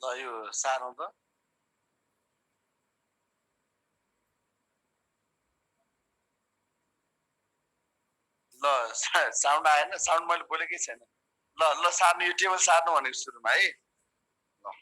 ल यो सानो त ल साउन्ड आएन साउन्ड मैले बोलेकै छैन ल ल सार्नु यो टेबल सार्नु भनेको सुरुमा है ल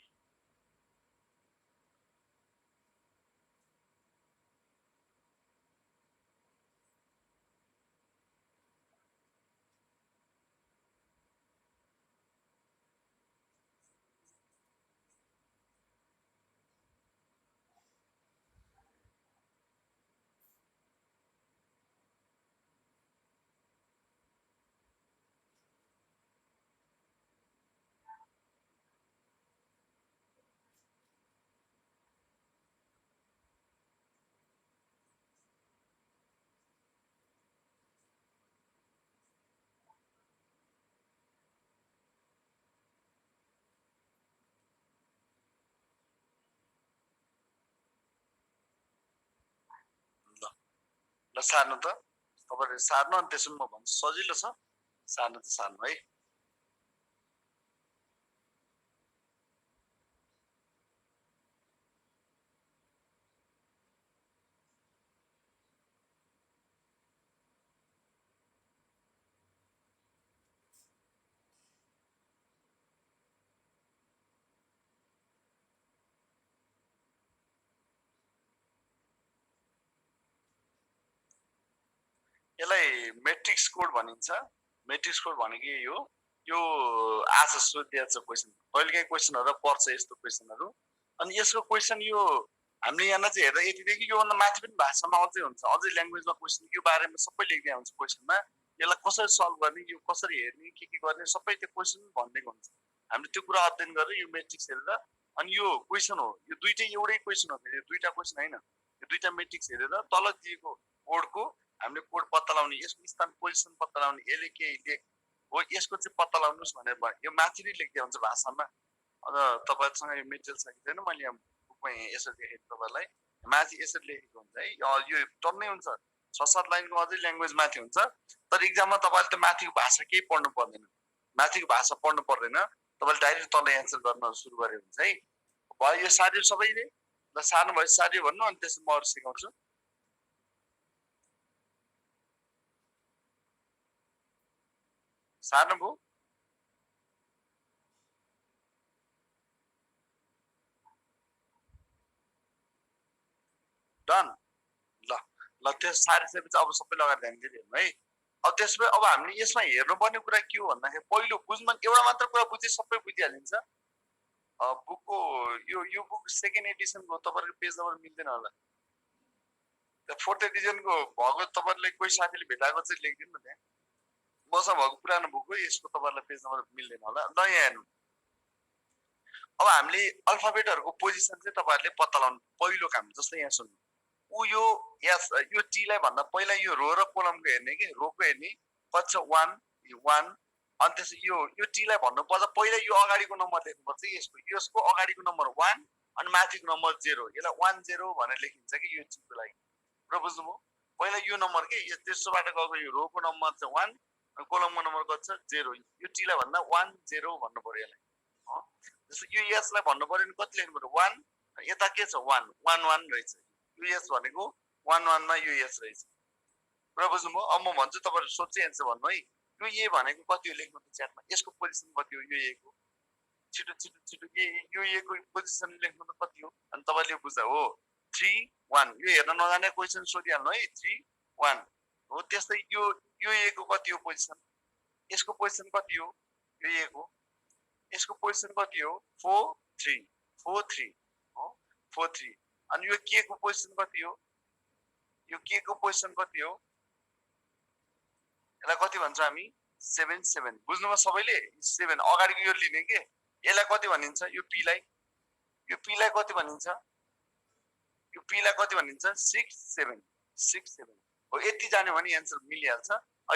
ल ल सार्नु त तपाईँले सार्नु अनि त्यसो म भन्छु सजिलो छ सार्नु त सार्नु है यसलाई मेट्रिक्स कोड भनिन्छ मेट्रिक्स कोड भनेको यही हो यो आज सोधिएको छ क्वेसन कहिलेकाहीँ क्वेसनहरू पर्छ यस्तो क्वेसनहरू अनि यसको क्वेसन यो हामीले यहाँ चाहिँ हेर्दा यतिदेखि योभन्दा माथि पनि भाषामा अझै हुन्छ अझै ल्याङ्ग्वेजमा क्वेसन यो बारेमा सबै लेख्दै हुन्छ क्वेसनमा यसलाई कसरी सल्भ गर्ने यो कसरी हेर्ने के गर्ने सबै त्यो क्वेसन भनिदिएको हुन्छ हामीले त्यो कुरा अध्ययन गरेर यो मेट्रिक्स हेरेर अनि यो क्वेसन हो यो दुइटै एउटै क्वेसन हो यो दुईटा क्वेसन होइन यो दुईटा मेट्रिक्स हेरेर तल दिएको कोडको हामीले कोड पत्ता लगाउने यसको स्थान पोजिसन पत्ता लगाउने यसले के लेख हो यसको चाहिँ पत्ता लगाउनुहोस् भनेर यो माथि नै लेख्दै हुन्छ भाषामा अन्त तपाईँहरूसँग यो मेटेरियल छ कि छैन मैले यहाँ बुकमा यसरी लेखेको तपाईँलाई माथि यसरी लेखेको हुन्छ है यो टन्नै हुन्छ 6-7 लाइनको अझै ल्याङ्ग्वेज माथि हुन्छ तर इक्जाममा तपाईँले त माथिको भाषा केही पढ्नु पर्दैन माथिको भाषा पढ्नु पर्दैन तपाईँले डाइरेक्ट तल एन्सर गर्न सुरु गरे हुन्छ है भयो यो सार्यो सबैले ल सार्नु भयो सार्यो भन्नु अनि त्यसमा म अरू सिकाउँछु सार्नु भयो डन ल ल त्यस सारिसकेपछि अब सबै लगाएर ध्यान दिएर हेर्नु है अब त्यसमा अब हामीले यसमा हेर्नुपर्ने कुरा के हो भन्दाखेरि पहिलो बुझ्न एउटा मात्र कुरा बुझे सबै बुझिहालिन्छ बुकको यो बुक सेकेन्ड एडिसनको तपाईँहरूको पेज नम्बर मिल्दैन होला फोर्थ एडिसनको भएको तपाईँलाई कोही साथीले भेटाएको चाहिँ लेखिदिनु न त्यहाँ मसँग भएको पुरानो बुक हो यसको तपाईँलाई पेज नम्बर मिल्दैन होला ल यहाँ हेर्नु अब हामीले अल्फाबेटहरूको पोजिसन चाहिँ तपाईँहरूले पत्ता लगाउनु पहिलो काम जस्तै यहाँ सुन्नु ऊ यो यस यो टीलाई भन्दा पहिला यो रो र कोलमको हेर्ने कि रोको हेर्ने कति छ 1 अनि त्यसै यो टीलाई भन्नु पर्दा पहिला यो अगाडिको नम्बर लेख्नुपर्छ यसको यसको अगाडिको नम्बर 1 अनि माथिको नम्बर 0 यसलाई 10 भनेर लेखिन्छ कि यो टीको लागि र बुझ्नुभयो पहिला यो नम्बर के त्यसबाट गएको यो रोको नम्बर चाहिँ 1 अनि कोलमको नम्बर कति छ 0 यो टीलाई भन्दा 10 भन्नु पर्यो यसलाई जस्तो यो यसलाई भन्नु पर्यो नि कति लेख्नु पर्यो 1 यता के छ 1 1 रहेछ यो यस भनेको 1 मा यो यस रहेछ र बुझ्नुभयो अब म भन्छु तपाईहरु सोच्दै एन्सर भन्नु है यो ए भनेको कति हो लेख्नु त च्याटमा यसको पोजिसन कति हो यो ए को छिटो छिटो छिटो यो ए को पोजिसन लेख्नु त कति हो अनि तपाईले बुझ्दा हो 3 1 यो हेर्न नजाने क्वेशन सोधिहाल्नु है 3 1 हो त्यस्तै यो ए को कति हो पोजिसन यसको पोजिसन कति हो यो ए को यसको पोजिसन कति हो 4 3 4 3 हो 4 3 अनि यो के को पोजिसन कति हो यो के को पोजिसन कति हो यसलाई कति भन्छ हामी 7 7 बुझ्नुमा सबैले 7 अगाडिको यो लिने के यसलाई कति भनिन्छ यो पी लाई कति भनिन्छ यो पी लाई कति भनिन्छ 6 7 6 7 हो यति जान्यो भने आन्सर मिलिहाल्छ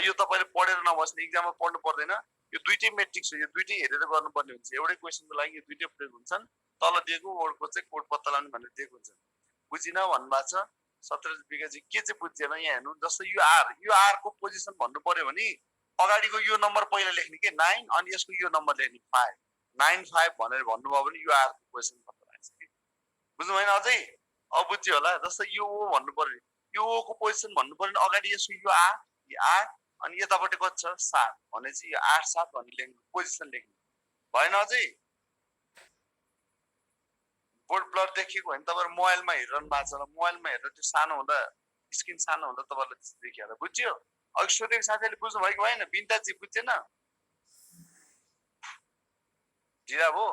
यो तपाईले पढेर नबस्ने एक्जाममा पढ्नु पर्दैन यो दुईटै मेट्रिक्स हो यो दुईटै हेरेर गर्नुपर्ने हुन्छ एउटै क्वेशनको लागि यो दुईटै प्रयोग हुन्छन् तल दिएको वर्डको चाहिँ कोड पत्ता लगाउनु भनेर दिएको हुन्छ बुझिन भन्नुभएको छ 17 बिगाजी के चाहिँ बुझ्दैन यहाँ हेर्नु जस्तो यो आर को पोजिसन भन्नु पर्यो भने अगाडिको यो नम्बर पहिला लेख्ने के 9 अनि यसको यो नम्बर लेख्ने 5 95 भनेर भन्नुभयो भने यो आर क्वेसन खतरा आएछ कि बुझ्नु भएन अझै अब बुझ्यो होला जस्तै यो ओ भन्नु पर्यो यो ओ को पोजिसन भन्नु पर्यो अगाडि यसको यो 8 अनि यतापट्टि कति छ 7 भनेपछि यो 8 7 भनेर लेख्नु पोजिसन लेख्नु भएन अझै बोर्ड ब्लर देखिएको होइन तपाईहरु मोबाइलमा हेरिरहनु भएको छ मोबाइलमा हेरेर त्यो सानो हुँदा स्क्रिन सानो हुँदा तपाईहरुले त्यस्तो देखियो होला बुझ्यो अघि सोधेको साथीले बुझ्नु भएको भएन बिन्ताजी बुझ्दैन ढिला भो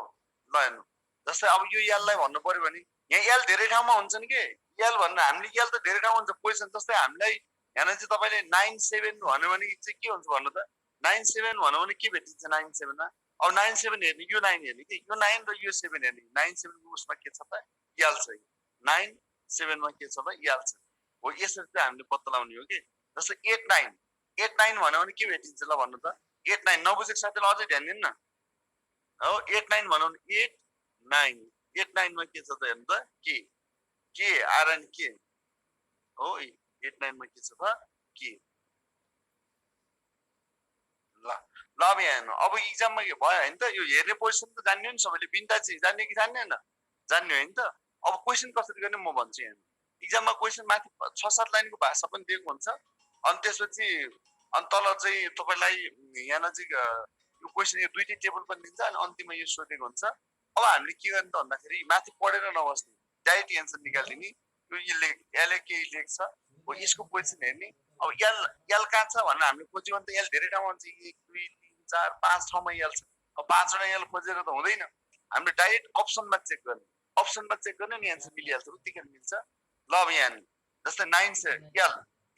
ल हेर्नु जस्तै अब यो एललाई भन्नु पर्यो भने यहाँ एल धेरै ठाउँमा हुन्छन् के एल भन्न हामीले एल त धेरै ठाउँमा हुन्छ पोजिसन जस्तै हामीलाई यहाँ चाहिँ तपाईले 97 भन्यो भने चाहिँ के हुन्छ भन्नु त 97 भन्यो भने के भेटिन्छ 97 मा अब 97 हेर्ने यो 9 हेर्ने के यो 9 र यो 7 हेर्ने 97 को उसमा के छ त एल छ 97 मा के छ त एल छ हो यसरी चाहिँ हामीले पत्ता लगाउने हो के जस्तै 89 भन्यो भने के भेटिन्छ ल भन्नु त 89 नबुझेको साथीले अझै ध्यान दिनु न हो 89 भनौँ 89 मा के छ त हेर्नु त के आरएन के हो 89 मा के छ त के ल ल अब यहाँ हेर्नु अब इक्जाममा के भयो हैन त यो हेर्ने पोजिसन त जान्नु नि सबैले बिन्ताजी जान्ने कि जान्ने हैन जान्ने हैन त अब क्वेशन कसरी गर्ने म भन्छु यहाँ इक्जाममा क्वेशन माथि 6-7 लाइनको भाषा पनि दिएको हुन्छ अनि त्यसपछि अनि तल चाहिँ तपाईलाई यहाँ नजिक यो क्वेशन यो दुईटै टेबल पनि दिन्छ अनि अन्तिममा यो सोधेको हुन्छ अब हामीले के गर्ने त भन्दाखेरि माथि पढेर नबस्ने डाइरेक्ट एन्सर निकाल्दिने यो एल के लेख्छ हो यसको पोजिसन हेर्ने अब एल कहाँ छ भनेर हामीले खोज्यो भने त एल धेरै ठाउँमा हुन्छ 1 2 3 4 5 ठाउँमा एल छ अब 5 वटा एल खोजेर त हुँदैन हामीले डाइरेक्ट अप्सनमा चेक गर्ने अप्सनमा चेक गर्ने नि एन्सर मिलिहाल्छ उत्तिकै मिल्छ ल अब यहाँ जस्तै 9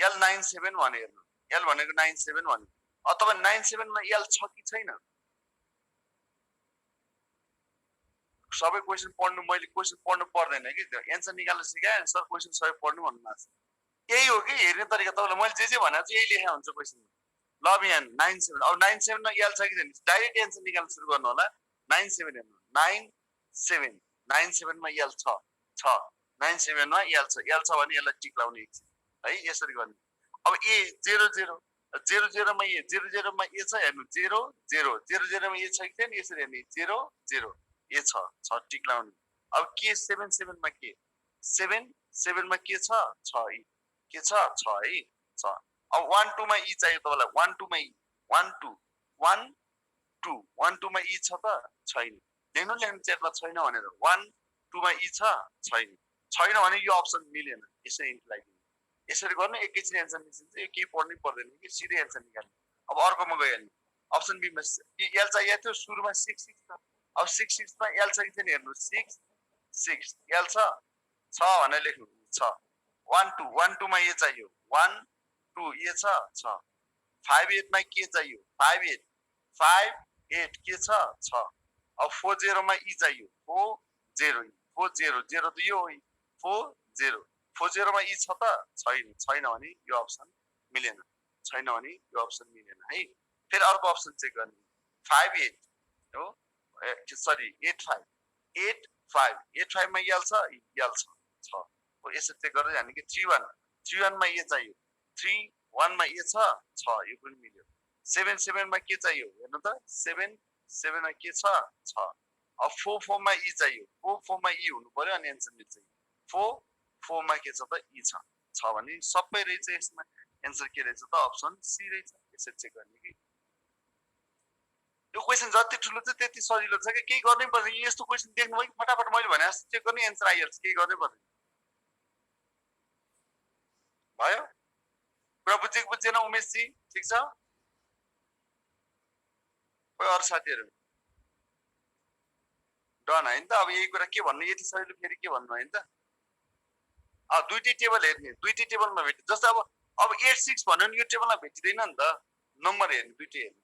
एल 97 भने हेर्नु एल भनेको 97 भने अब तपाईं 97 मा एल छ कि छैन सबै क्वेशन पढ्नु मैले क्वेशन पढ्नु पर्दैन कि एन्सर निकाल्न सिकाए सर क्वेशन सबै पढ्नु भन्नु भएको छ यही हो कि हेर्ने तरिका तपाईलाई मैले जे भने चाहिँ यही लेखा हुन्छ क्वेशन ल अब यहाँ 97 अब 97 मा एल छ कि छैन डाइरेक्ट एन्सर निकाल्न सुरु गर्नु होला 97 हेर्नु 97 मा एल छ 97 मा एल छ भने यसलाई टिक लाउने है यसरी गर्ने अब ए 00 मा ए 00 मा ए छ हेर्नु 00 मा ए छ कि छैन यसरी हेर्ने 00 ए छ टिक लाउने अब के 77 मा के 7 मा के छ है छ अब 1 2 मा ई चाहियो तपाईलाई 1 2 मा ई 1 2 मा ई छ त छैन लेख्नु च्याटमा छैन भनेर 1 2 मा ई छैन भने यो अप्सन मिलेन यसरी गर्नु एकैछिन एन्सर निस्किन्छ यो केही पढ्नै पर्दैन कि सिधै एन्सर निकाल्नु अब अर्कोमा गइहाल्नु अप्सन बी मा एल चाहिएको थियो सुरुमा 6 6 छ अब 6 6 मा एल छ कि छैन हेर्नु 6 6 एल छ भनेर लेख्नु छ 1 2 मा ए चाहियो 1 2 ए छ 5 8 मा के चाहियो 5 8 के छ अब 40 मा ई चाहियो 40 0 त यो 40 मा ई छ त छैन भने यो अप्सन मिलेन है फेरि अर्को अप्सन चेक गर्ने 5 8 हो सरी 8 5 मा एल छ हो यसरी चेक गर्दै जाने कि 3 1 मा ए चाहियो 3 1 मा ए छ यो पनि मिल्यो 7 7 मा के चाहियो हेर्नु त 7 मा के छ अब 4 4 मा ई चाहियो 4 मा ई हुनु पर्यो अनि एन्सर मिल्छ 4 मा के छ त ई छ भने सबै रहेछ यसमा एन्सर के रहेछ त अप्सन सी रहेछ यसरी चेक गर्ने कि यो क्वेशन जति ठुलो छ त्यति सजिलो छ कि केही गर्नै पर्दैन यस्तो क्वेशन देख्नु भयो फटाफट मैले भने जस्तो चेक गर्ने एन्सर आइहाल्छ केही गर्नै पर्दैन भयो कुरा बुझेन उमेश जी ठीक छ कोही अरु साथीहरु डन हैन त अब यही कुरा के भन्नु यति सजिलो फेरि के भन्नु हैन त दुईटै टेबल हेर्ने दुईटै टेबलमा भेट्छ जस्तो अब 8 6 भन्नु नि यो टेबलमा भेटिदैन नि त नम्बर हेर्ने दुईटै हेर्ने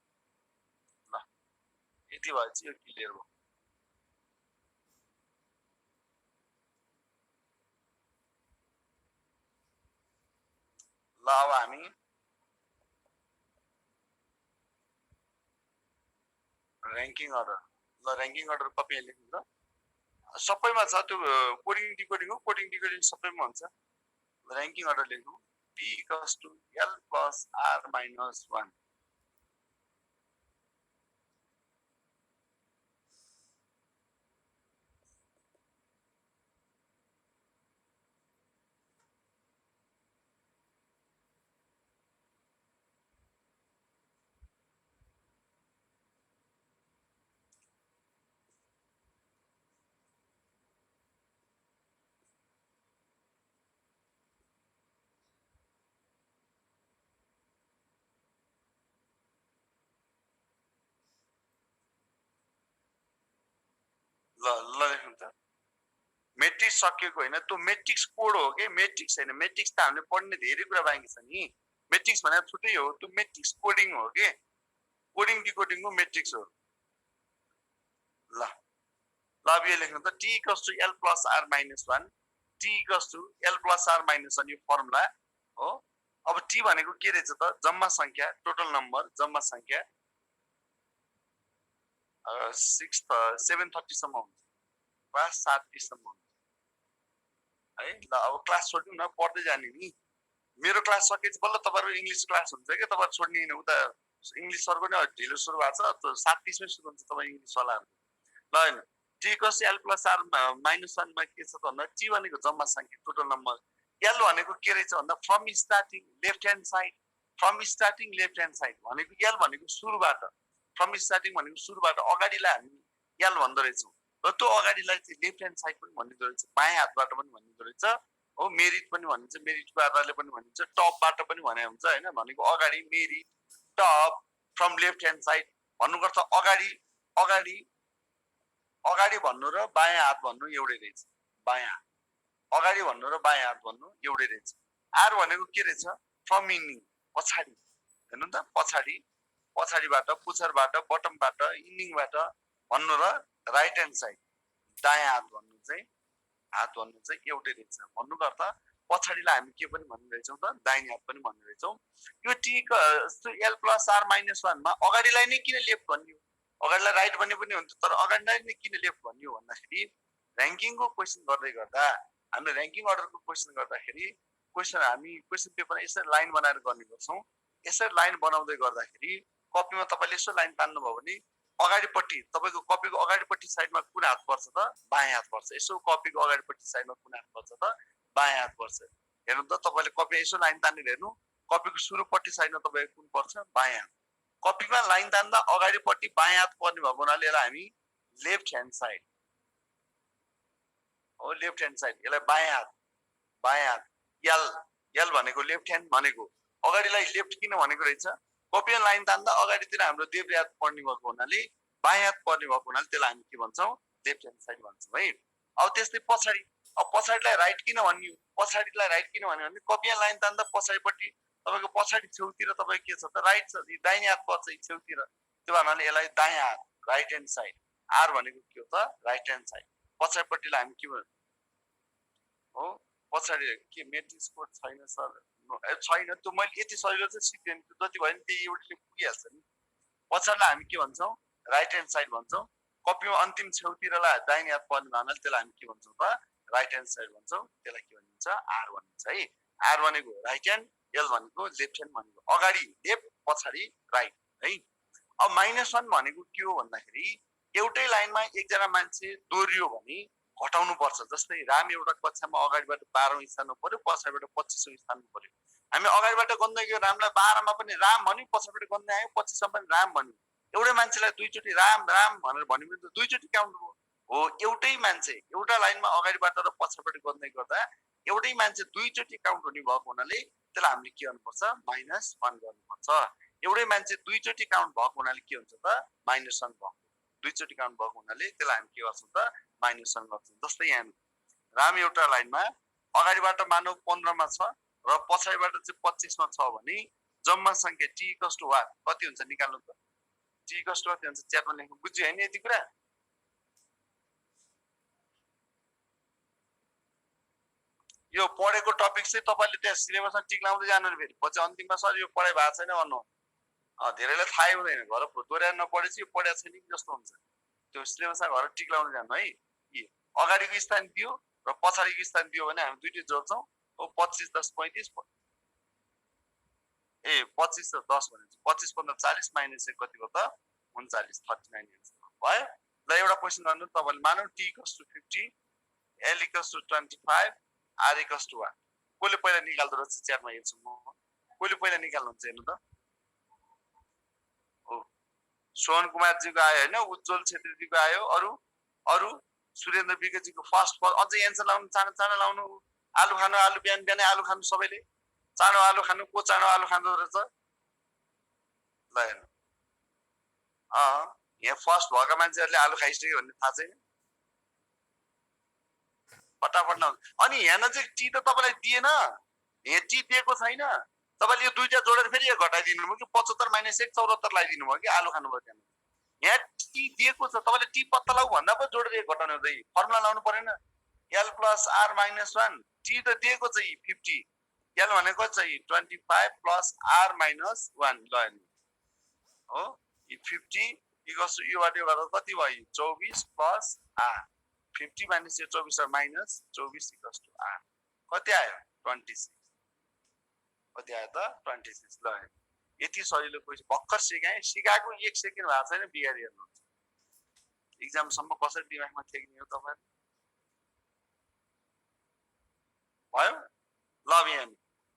ल यति भयो चाहिँ यो क्लियर भयो ल अब हामी र्याङ्किङ अर्डर कपी लेख्नु त सबैमा छ त्यो कोडिङ डिकोडिङ सबैमा हुन्छ र्याङ्किङ अर्डर लेख्नु p equals to l plus r minus 1 ल ल लेख्नु त मेट्रिक्स सकिएको होइन त्यो मेट्रिक्स कोड हो कि मेट्रिक्स होइन मेट्रिक्स त हामीले पढ्ने धेरै कुरा बाँकी छ नि मेट्रिक्स भनेर छुट्टै हो त्यो मेट्रिक्स कोडिङ हो कि कोडिङ डिकोडिङको मेट्रिक्स हो ल ल अब यो लेख्नु त T equals to L plus R minus 1 T equals to L plus R minus 1 यो फर्मुला हो अब टी भनेको के रहेछ त जम्मा संख्या टोटल नम्बर जम्मा संख्या 7:30 सम्म हुन्छ क्लास 7:30 सम्म हुन्छ है ल अब क्लास छोड्नु न पढ्दै जाने नि मेरो क्लास सकेपछि बल्ल तपाईहरुको इंग्लिश क्लास हुन्छ के तपाईहरु छोड्ने हैन उता इंग्लिश सरको नै ढिलो सुरु भएको छ 7:30 मै सुरु हुन्छ तपाई इंग्लिश वालाहरु ल हैन T cos l plus r minus 1 मा के छ त भन्दा टी भनेको जम्मा संख्या टोटल नम्बर l भनेको के रहेछ भन्दा from starting left hand side from starting left hand side भनेको l भनेको सुरुबाट फ्रम स्टार्टिङ भनेको सुरुबाट अगाडिलाई हामी l भन्दो रहेछौं र त्यो अगाडिलाई चाहिँ लेफ्ट ह्यान्ड साइड पनि भनिदो रहेछ बायाँ हातबाट पनि भनिदो रहेछ हो मेरिट पनि भनिन्छ मेरिटको आधारले पनि भनिन्छ टपबाट पनि भने हुन्छ हैन भनेको अगाडि merit top from left hand side भन्नुको अर्थ अगाडि अगाडि अगाडि भन्नु र बायाँ हात भन्नु एउटै रहेछ बायाँ अगाडि भन्नु र बायाँ हात भन्नु एउटै रहेछ आर भनेको के रहेछ फ्रम इनिङ पछाडी हेर्नु त पछाडी पछाडीबाट पुछरबाट बटमबाट इनिङबाट भन्नु र राइट ह्यान्ड साइड दायाँ हात भन्नु चाहिँ एउटै रहेछ भन्नुको अर्थ पछाडीलाई हामी के पनि भन्नु रहेछौं त दाहिने हात पनि भन्नु रहेछौं यो T L plus R minus 1 मा अगाडिलाई नै किन लेफ्ट भन्नु अगाडिलाई राइट भन्ने पनि हुन्छ तर अगाडिलाई नै किन लेफ्ट भन्नु भन्दाखेरि र्याङ्किङको क्वेशन गर्दै गर्दा हामीले र्याङ्किङ अर्डरको क्वेशन गर्दाखेरि क्वेशन हामी क्वेशन पेपर यसरी लाइन बनाएर गर्ने गर्छौं यसरी लाइन बनाउँदै गर्दाखेरि कपीमा तपाईले यसो लाइन तान्नु भयो भने अगाडिपट्टि तपाईको कपीको अगाडिपट्टि साइडमा कुन हात पर्छ त बायाँ हात पर्छ यसो कपीको अगाडिपट्टि साइडमा कुन हात पर्छ त बायाँ हात पर्छ हेर्नु त तपाईले कपी यसो लाइन तानेर हेर्नु कपीको सुरुपट्टि साइडमा तपाईको कुन पर्छ बायाँ हात कपीमा लाइन तान्दा अगाडिपट्टि बायाँ हात पर्ने भएको हुनाले यसलाई हामी लेफ्ट ह्यान्ड साइड हो लेफ्ट ह्यान्ड साइड यसलाई बायाँ हात एल एल भनेको लेफ्ट ह्यान्ड भनेको अगाडिलाई लेफ्ट किन भनेको रहेछ कपीमा लाइन तान्दा अगाडितिर हाम्रो देब्रे हात पर्ने भएको हुनाले बायाँ हात पर्ने भएको हुनाले त्यसलाई हामी के भन्छौं लेफ्ट ह्यान्ड साइड भन्छौं है अब त्यस्तै पछाडी अब पछाडीलाई राइट किन भन्नु पछाडीलाई राइट किन भन्नु भने कपीमा लाइन तान्दा पछाडीपट्टि तपाईको पछाडी छेउतिर तपाईको के छ त राइट छ दाहिने हात पर्छ छेउतिर त्यो भन्नाले यसलाई दायाँ हात राइट ह्यान्ड साइड आर भनेको के हो त राइट ह्यान्ड साइड पछाडिपट्टिलाई हामी के भन्नु हो पछाडी के मेट्रिक्स कोड छैन सर छैन त्यो मैले यति सजिलो चाहिँ सिक्दैन जति भयो नि त्यही एउटाले पुगिहाल्छ नि पछाडिलाई हामी के भन्छौं राइट ह्यान्ड साइड भन्छौं कपीमा अन्तिम छेउतिरलाई दाहिने हात पर्ने भन्नाले त्यसलाई हामी के भन्छौं त राइट ह्यान्ड साइड भन्छौं त्यसलाई के भनिन्छ आर भनिन्छ है आर भनेको राइट ह्यान्ड एल भनेको लेफ्ट ह्यान्ड भनेको अगाडि लेफ्ट पछाडी राइट है अब -1 भनेको के हो भन्दाखेरि एउटै लाइनमा एकजना मान्छे दोहोरियो भने घटाउनु पर्छ जस्तै राम एउटा कक्षामा अगाडिबाट 12औं स्थानमा पर्यो पछाडिबाट 25औं स्थानमा पर्यो हामी अगाडिबाट गन्दै गयो रामलाई 12 मा पनि राम भन्यो पछाडिबाट गन्दै आयो 25 मा पनि राम भन्यो एउटै मान्छेलाई दुई चोटी राम राम भनेर भन्यो भने त दुई चोटी काउन्ट भयो हो एउटै मान्छे एउटा लाइनमा अगाडिबाट र पछाडिबाट गन्दै गर्दा एउटै मान्छे दुई चोटी काउन्ट हुने भएको हुनाले त्यसलाई हामीले के गर्नुपर्छ -1 गर्नुपर्छ एउटै मान्छे दुई चोटी काउन्ट भएको हुनाले के हुन्छ त -1 भयो दुई चोटी काउन्ट भएको हुनाले त्यसलाई हामी के गर्छौं त -1 गर्छौं जस्तै यहाँ राम एउटा लाइनमा अगाडिबाट मानव 15 मा छ र पछाडिबाट चाहिँ 25 मा छ भने जम्मा संख्या t = what कति हुन्छ निकाल्नु त t = कति हुन्छ च्याटमा लेख्नु बुझ्यो हैन यति कुरा यो पढेको टपिक चाहिँ तपाईले त्यहाँ सिलेबसमा टिक लाउँदै जानु नि फेरि पछि अन्तिममा सर यो पढाइ भएको छैन भन्नु धेरैलाई थाहै हुँदैन घर दोहोर्याएर नपढेपछि यो पढ्या छैन कि जस्तो हुन्छ त्यो सिलेबसमा घर टिक लाउँदै जानु है अगाडिको स्थान दियो र पछाडिको स्थान दियो भने हामी दुईटै जोड्छौं ओ 25 10 35 ए 25 र 10 भने 25 15 40 माइनस 1 कति भयो त 39 39 आन्सर भयो ल एउटा क्वेशन गर्नु तपाईले मानौ t = 50 l = 25 r = 1 कोले पहिला निकाल्दो रहेछ च्याटमा हेर्छु म कोले पहिला निकाल्नुहुन्छ हेर्नु त हो सोहन कुमार जी को आयो हैन उज्जवल छेत्री जी को आयो अरु सुरेन्द्र बिके जी को फर्स्ट अझै एन्सर लाउनु चाँडो लाउनु आलु खानु आलु बिहान बिहानै आलु खानु सबैले चाँडो आलु खानु को चाँडो आलु खाँदो रहेछ ल हेर्नु यहाँ फर्स्ट भएका मान्छेहरुले आलु खाइसक्यो भन्ने थाहा छैन फटाफट न अनि यहाँ चाहिँ टी त तपाईलाई दिएन यहाँ टी दिएको छैन तपाईले यो दुईटा जोडेर फेरि यो घटाइदिनु भयो कि 75 - 1 74 लगाइदिनु भयो कि आलु खानुभयो त्यहाँ यहाँ टी दिएको छ तपाईले टी पत्ता लगाउ भन्दा पो जोडेर एक घटाउने हुँदै फर्मुला लाउनु परेन L plus R minus 1 T त दिएको छ 50 L भनेको चाहिँ 25 plus R minus 1 ल हो 50 इक्वल्स टु यो वाट यो गर्दा कति भयो 24 plus R 50 minus 24 minus 24 equals to R कति आयो 26 कति आयो त 26 ल यति सजिलो क्वेशन भर्खर सिकाएको 1 सेकेन्ड भएको छैन बिगारी हेर्नुहुन्छ एक्जाम सम्म कसरी दिमागमा टेक्ने हो तपाईहरु भयो ल यहाँ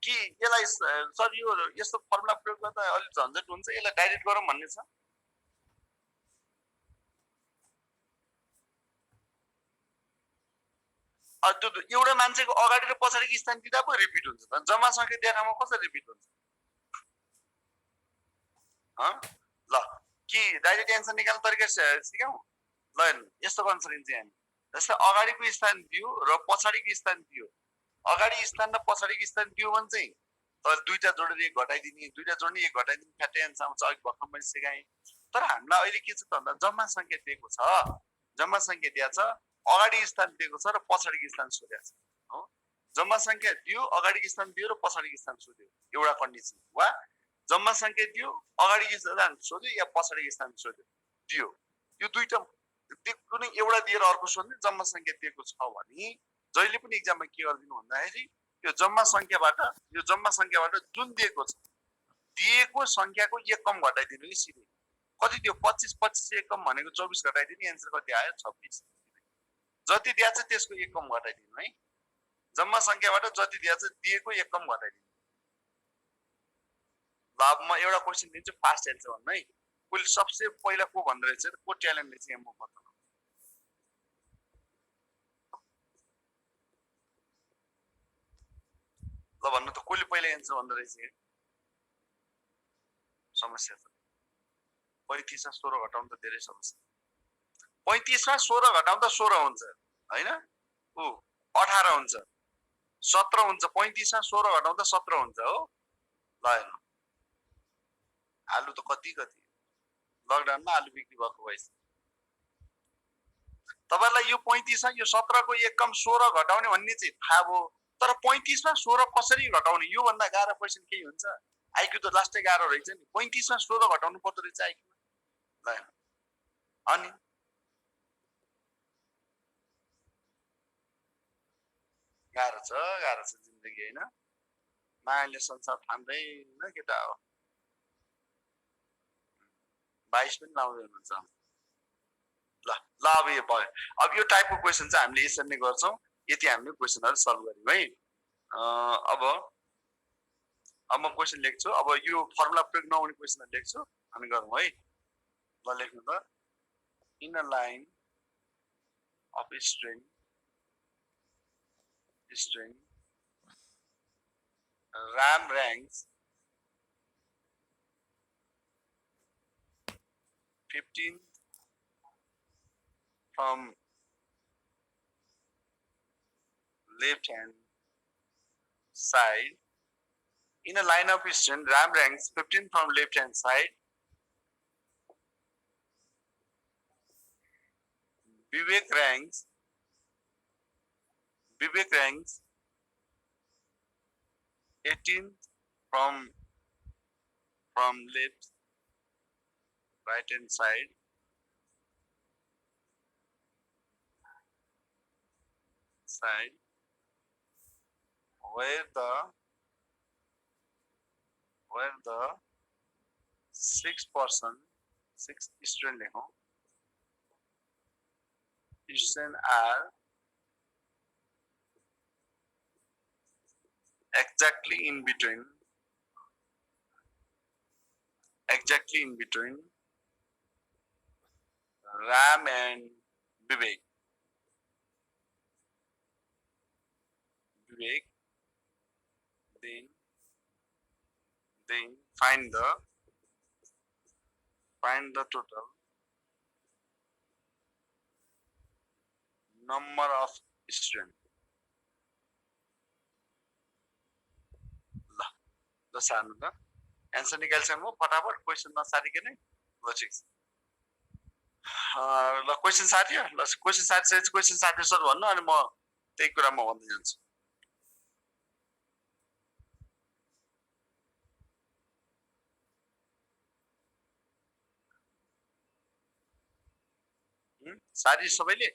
कि यसलाई सर यो यस्तो फर्मुला प्रयोग गर्दा अलि झन्झट हुन्छ यसलाई डाइरेक्ट गरौँ भन्ने छ एउटा मान्छेको अगाडि र पछाडिको स्थान दिँदा पो रिपिट हुन्छ त जम्मा संख्या दिएर ठाउँमा कसरी रिपिट हुन्छ ल कि डाइरेक्ट एन्सर निकाल्ने तरिका सिकाउँ ल यस्तो गर्न सकिन्छ यहाँ जस्तै अगाडिको स्थान दियो र पछाडिको स्थान दियो अगाडि स्थान र पछाडिको स्थान दियो भने चाहिँ तर दुईटा जोडेर एक घटाइदिने दुईटा जोड्ने एक घटाइदिने फ्याक्टर एन्सर आउँछ अघि भर्खर मैले सिकाएँ तर हामीलाई अहिले के छ त भन्दा जम्मा संख्या दिएको छ जम्मा संख्या दिएको छ अगाडि स्थान दिएको छ र पछाडिको स्थान सोधेको छ हो जम्मा संख्या दियो अगाडिको स्थान दियो र पछाडिको स्थान सोध्यो एउटा कन्डिसन वा जम्मा संख्या दियो अगाडिको स्थान सोध्यो या पछाडिको स्थान सोध्यो दियो यो दुईटा कुनै एउटा दिएर अर्को सोध्ने जम्मा संख्या दिएको छ भने जहिले पनि एक्जाममा के गर्दिनु भन्दाखेरि यो जम्मा संख्याबाट जुन दिएको छ दिएको संख्याको एक कम घटाइदिनु कि सिधै कति दियो 25 25 एक कम भनेको 24 घटाइदिनु एन्सर कति आयो 26 जति दिएको छ त्यसको एक कम घटाइदिनु है जम्मा संख्याबाट जति दिएको छ दिएको एक कम घटाइदिनु ल म एउटा क्वेशन दिन्छु फास्ट एन्सर भन्नु है कुल सबसे पहिला को भन्दो रहेछ को ट्यालेन्ट रहेछ यहाँ म बताउँ ल भन्नु त कोले पहिला एन्सर भन्दो रहेछ समस्या छ 35 मा 16 घटाउनु त धेरै समस्या 35 मा 16 घटाउँदा 16 हुन्छ हैन उ 18 हुन्छ 17 हुन्छ 35 मा 16 घटाउँदा 17 हुन्छ हो ल हेर्नु आलु त कति लकडाउनमा आलु बिक्री भएको भएछ तपाईलाई यो 35 मा यो 17 को एक कम 16 घटाउने भन्ने चाहिँ थाहा भयो तर 35 मा 16 कसरी घटाउने यो भन्दा गाह्रो क्वेशन के हुन्छ आइक्यू त लास्टै गाह्रो रहेछ नि 35 मा 16 घटाउनु पर्दो रहेछ आइक्यू ल अनि गाह्रो छ जिन्दगी हैन मायाले संसार थाम्दैन केटा हो 22 पनि लाउँदै हुनुहुन्छ ल ल अब यो भयो अब यो टाइपको क्वेशन चाहिँ हामीले यसरी नै गर्छौं यति हामीले क्वेशनहरु सल्भ गर्यौं है अब म क्वेशन लेख्छु अब यो फर्मुला प्रयोग नहुने क्वेशनहरु लेख्छु हामी गरौँ है ल लेख्नु त in a line of string RAM ranks 15 from left hand side. In a line of string, RAM ranks 15 from left hand side. Vivek ranks 18 from left right hand side. Where the six students are exactly in between Ram and Vivek. Then find the total number of students. ल सार्नु त answer निकालिसक्नु म फटाफट question नसारिकन ल ठिक छ ल question सार्यो ल क्वेसन सारिसकेपछि क्वेसन सार्यो सर भन्नु अनि म त्यही कुरा म भन्दै जान्छु सारी सबैले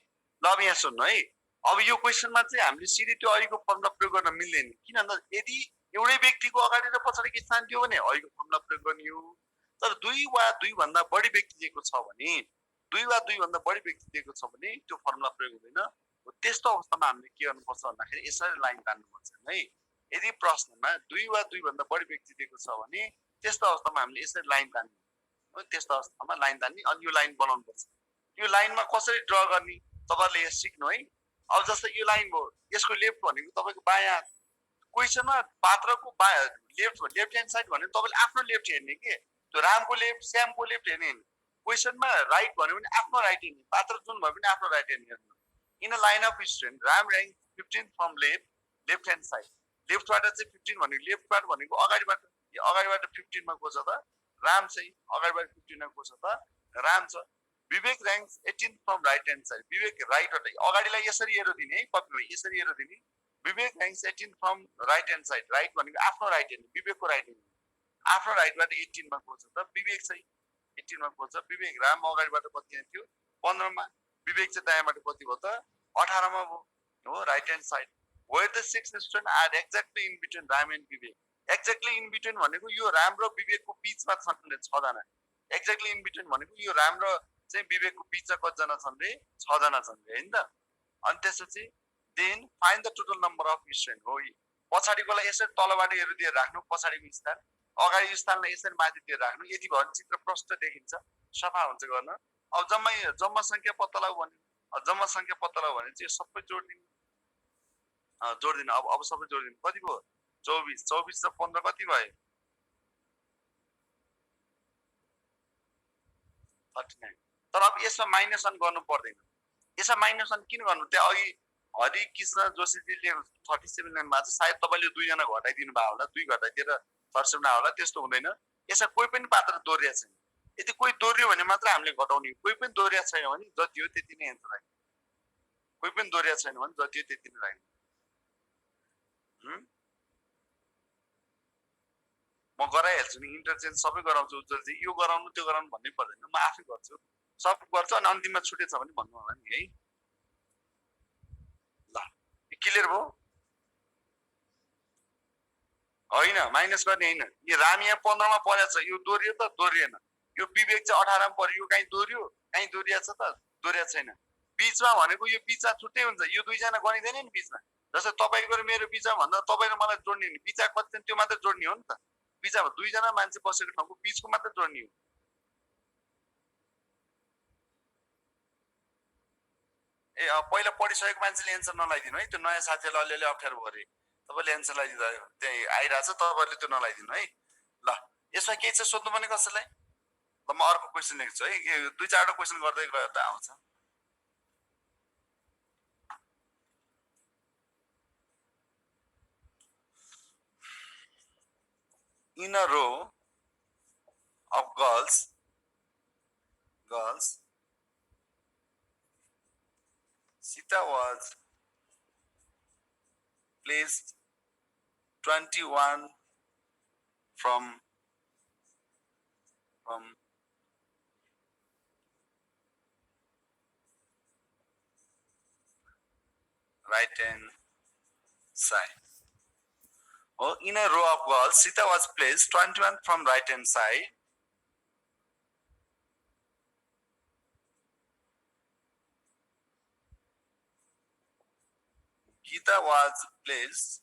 ल अब यहाँ सुन्नु है अब यो क्वेसनमा चाहिँ हामीले सिधै त्यो अहिलेको फर्मुला प्रयोग गर्न मिल्दैन किन भन्दा यदि एउटै व्यक्तिको अगाडि र पछाडिको स्थान दियो भने अहिलेको फर्मुला प्रयोग गर्ने हो तर दुई वा दुईभन्दा बढी व्यक्ति दिएको छ भने दुई वा दुईभन्दा बढी व्यक्ति दिएको छ भने त्यो फर्मुला प्रयोग हुँदैन त्यस्तो अवस्थामा हामीले के गर्नुपर्छ भन्दाखेरि यसरी लाइन तान्नुपर्छ है यदि प्रश्नमा दुई वा दुईभन्दा बढी व्यक्ति दिएको छ भने त्यस्तो अवस्थामा हामीले यसरी लाइन तान्ने त्यस्तो अवस्थामा लाइन तान्ने अनि यो लाइन बनाउनुपर्छ यो लाइनमा कसरी ड्र गर्ने तपाईहरुले यहाँ सिक्नु है अब जस्तै यो लाइन भयो यसको लेफ्ट भनेको तपाईको बायाँ क्वेसनमा पात्रको लेफ्ट ह्यान्ड साइड भने तपाईले आफ्नो लेफ्ट हेर्ने के त्यो रामको लेफ्ट श्यामको लेफ्ट हेर्ने क्वेसनमा राइट भन्यो भने आफ्नो राइट हेर्ने पात्र जुन भए पनि आफ्नो राइट हेर्ने in a line of student Ram rank 15 from left hand side लेफ्टबाट चाहिँ 15 भनेको लेफ्टबाट भनेको अगाडिबाट 15 मा को छ त राम चाहिँ अगाडिबाट 15 मा को छ त राम छ Vivek rank 18 from right hand side Vivek राइटबाट अगाडिलाई यसरी हेरेर दिने है कपीमा यसरी हेरेर दिने Vivek rank 18 from right hand side right भनेको आफ्नो राइट हेर्ने विवेकको राइट हेर्ने आफ्नो राइटबाट 18 मा को छ त विवेक चाहिँ 18 मा को छ विवेक राम अगाडिबाट कति थियो 15 मा विवेक चाहिँ दायाँबाट कति भयो त 18 मा भयो हो right hand side where the six students are exactly in between Ram and Vivek exactly in between भनेको यो राम र विवेकको बीचमा छन् 6 जना exactly in between भनेको यो राम र चाहिँ विवेकको बीचमा कति जना छन् रे 6 जना छन् रे हैन त अनि त्यसपछि then find the total number of students हो पछाडीकोलाई यसरी तलबाट हेरिदिएर राख्नु पछाडीको स्थान अगाडि स्थानलाई यसरी माथि दिएर राख्नु यति भयो भने चित्र प्रष्ट देखिन्छ सफा हुन्छ गर्न अब जम्मा संख्या पत्ता लगाउ भने जम्मा संख्या पत्ता लगाउ भने चाहिँ सबै जोड्दिनु अब सबै जोड्दिनु कति भयो 24 र 15 कति भयो 39 तर अब यसमा माइनस 1 गर्नु पर्दैन यसमा माइनस 1 किन गर्नु त्यहाँ अघि हरि कृष्ण जोशीजीले 37 मा चाहिँ सायद तपाईले दुई जना घटाइदिनु भयो होला दुई घटाइदिएर 37 होला त्यस्तो हुँदैन यसमा कोही पनि पात्र दोहोरिया छैन यदि कोही दोहोरियो भने मात्र हामीले घटाउने कोही पनि दोहोरिया छैन भने जति हो त्यति नै एन्सर आइन्छ कोही पनि दोहोरिया छैन भने जति हो त्यति नै राख्नु म गराइहाल्छु नि इन्टरचेन्ज सबै गराउँछु उज्जवलजी यो गराउनु त्यो गराउनु भन्नै पर्दैन म आफै गर्छु सब गर्छु अनि अन्तिममा छुटेछ भने भन्नु होला नि है ल क्लियर भयो होइन माइनस गर्ने हैन यो राम यहाँ 15 मा परेछ यो दोहोरियो त दोहोरिएन यो विवेक चाहिँ 18 मा पर्यो यो कहीं दोहोरियो कहीं दोहोरिया छ त दोहोरिया छैन बीचमा भनेको यो बीचमा छुट्टै हुन्छ यो दुई जना गनिदैन नि बीचमा जस्तै तपाईको र मेरो बीचमा भन्दा तपाई र मलाई जोड्ने नि बीचमा कति त्यो मात्र जोड्ने हो नि त बीचमा दुई जना मान्छे बसेको ठाउँको बीचको मात्र जोड्ने हो ए पहिला पढिसकेको मान्छेले एन्सर नलाइदिनु है त्यो नयाँ साथीहरुले अलिअलि अप्ठ्यारो भरे तपाईले एन्सर लाइदिनु त्यही आइराछ तपाईले त्यो नलाइदिनु है ल यसमा के छ सोध्नु पनि कसैलाई ल म अर्को क्वेशन लेख्छु है दुई चारवटा क्वेशन गर्दै गयो त आउँछ in a row of girls Sita was placed 21 from right hand side. Oh, in a row of girls, Sita was placed 21 from right hand side. Geeta was placed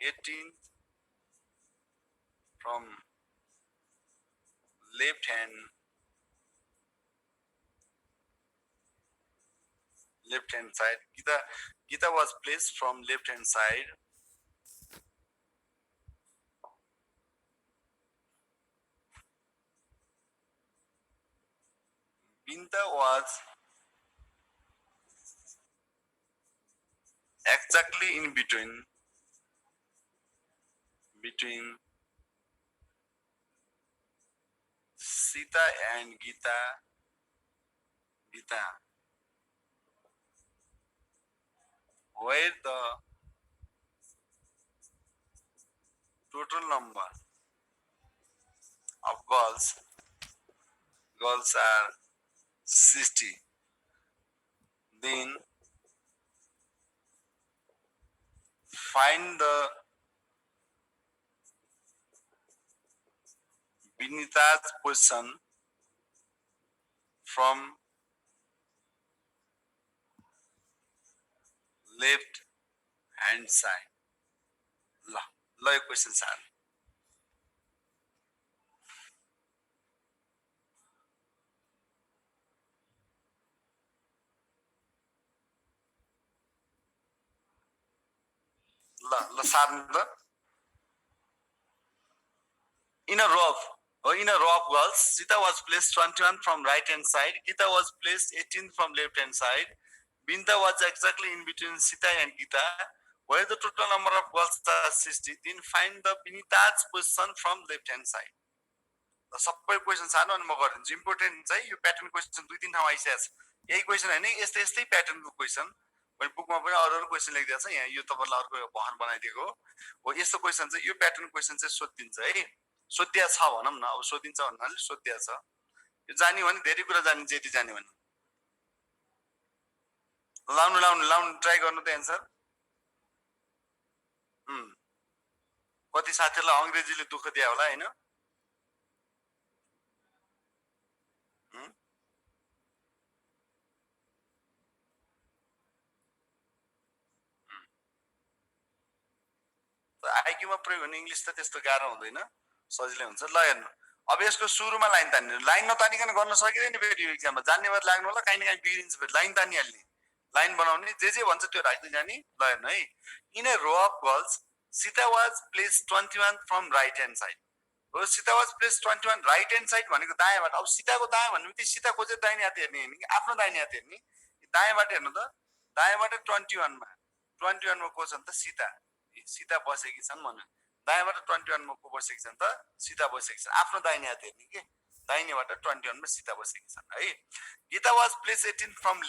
18th from left hand side. Geeta was placed from left hand side. Binta was exactly in between Sita and Gita, where the total number of girls are 60, then find the Vinita's position from left hand side. ल ल यो question सार ल सार्नु त in a row of girls, Sita was placed 21 from right hand side, Gita was placed 18 from left hand side, Binta was exactly in between Sita and Gita, where the total number of girls are 60, then find the Binita's position from left hand side. सबै question सार्नु अनि म गरिदिन्छु important चाहिँ यो pattern question 2-3 ठाउँ आइसकेको छ यही क्वेसन हैन यस्तै प्याटर्नको क्वेसन मैले बुकमा पनि अरु क्वेसन लेखिदिएको छ यहाँ यो तपाईलाई अर्को बहन बनाइदिएको हो यस्तो क्वेसन चाहिँ यो प्याटर्न क्वेसन चाहिँ सोधिन्छ है सोध्या छ भनौं न अब सोधिन्छ भन्नाले सोध्या छ यो जान्यो भने धेरै कुरा जान्ने जेति जान्यो भने लाउनु ट्राई गर्नु त एन्सर कति साथीहरुलाई अंग्रेजीले दुःख दिया होला हैन आइक्यूमा प्रयोग गर्ने इंग्लिश त त्यस्तो गाह्रो हुँदैन सजिलै हुन्छ ल हेर्नु अब यसको सुरुमा लाइन तान्नु लाइन नतानिकन गर्न सकिदैन फेरि यो एक्जाममा जान्ने भएर लाग्नु होला काइन काइन बिग्रिन्छ फेरि लाइन तानिहाल्ने लाइन बनाउने जे भन्छ त्यो राख्दै जाने ल हेर्नु है in a row of girls Sita was placed 21 from right hand side हो Sita was placed 21 right hand side भनेको दायाँबाट अब सीताको दायाँ भन्नु बित्तिकै सीता खोजे दाहिने हात हेर्ने हैन कि आफ्नो दाहिने हात हेर्ने दायाँबाट हेर्नु त दायाँबाट 21 मा को छ त सीता बसेकी छन् भन्नु दायाँबाट 21 मा को बसेकी छन् त सीता बसेकी छन् आफ्नो दाहिने हात हेर्ने के दाहिनेबाट 21 मा सीता बसेकी छन् है गीता वाज प्लेस 18 फ्रम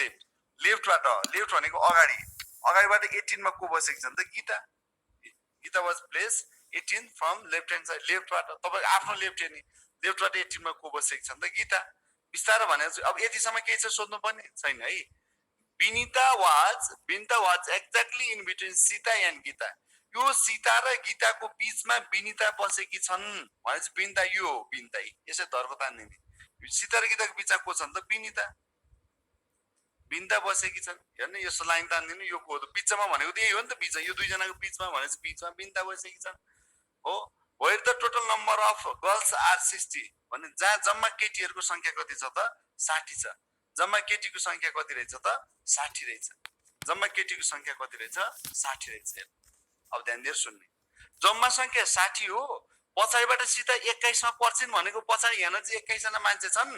लेफ्टबाट लेफ्ट भनेको अगाडिबाट 18 मा को बसेकी छन् त Gita was placed 18 from left hand side लेफ्टबाट तपाईको आफ्नो लेफ्ट हेर्ने लेफ्टबाट 18 मा को बसेकी छन् त गीता बिस्तारै भनेको अब यतिसम्म केही छ सोध्नु पर्ने छैन है Binita was exactly in between Sita and Gita. यो सीता र गीताको बीचमा बिनिता बसेकी छन् भनेपछि बिनिता यो हो बिनिता यसै धर्को तान्ने नि सीता र गीताको बीचमा को छन् त बिनिता बसेकी छन् हेर्नु यस्तो लाइन तान्दिनु यो को हो बीचमा भनेको त्यही हो नि त बीच यो दुई जनाको बीचमा भनेपछि बीचमा बिनिता बसेकी छन् हो where the total number of girls are 60 भने जहाँ जम्मा केटीहरुको संख्या कति छ त 60 छ जम्मा केटीको संख्या कति रहेछ त 60 रहेछ जम्मा केटीको संख्या कति रहेछ 60 रहेछ अब ध्यान दिएर सुन्ने जम्मा संख्या 60 हो पछाडिबाट सीता 21 मा पर्छिन् भनेको पछाडी हेर्न चाहिँ 21 जना मान्छे छन्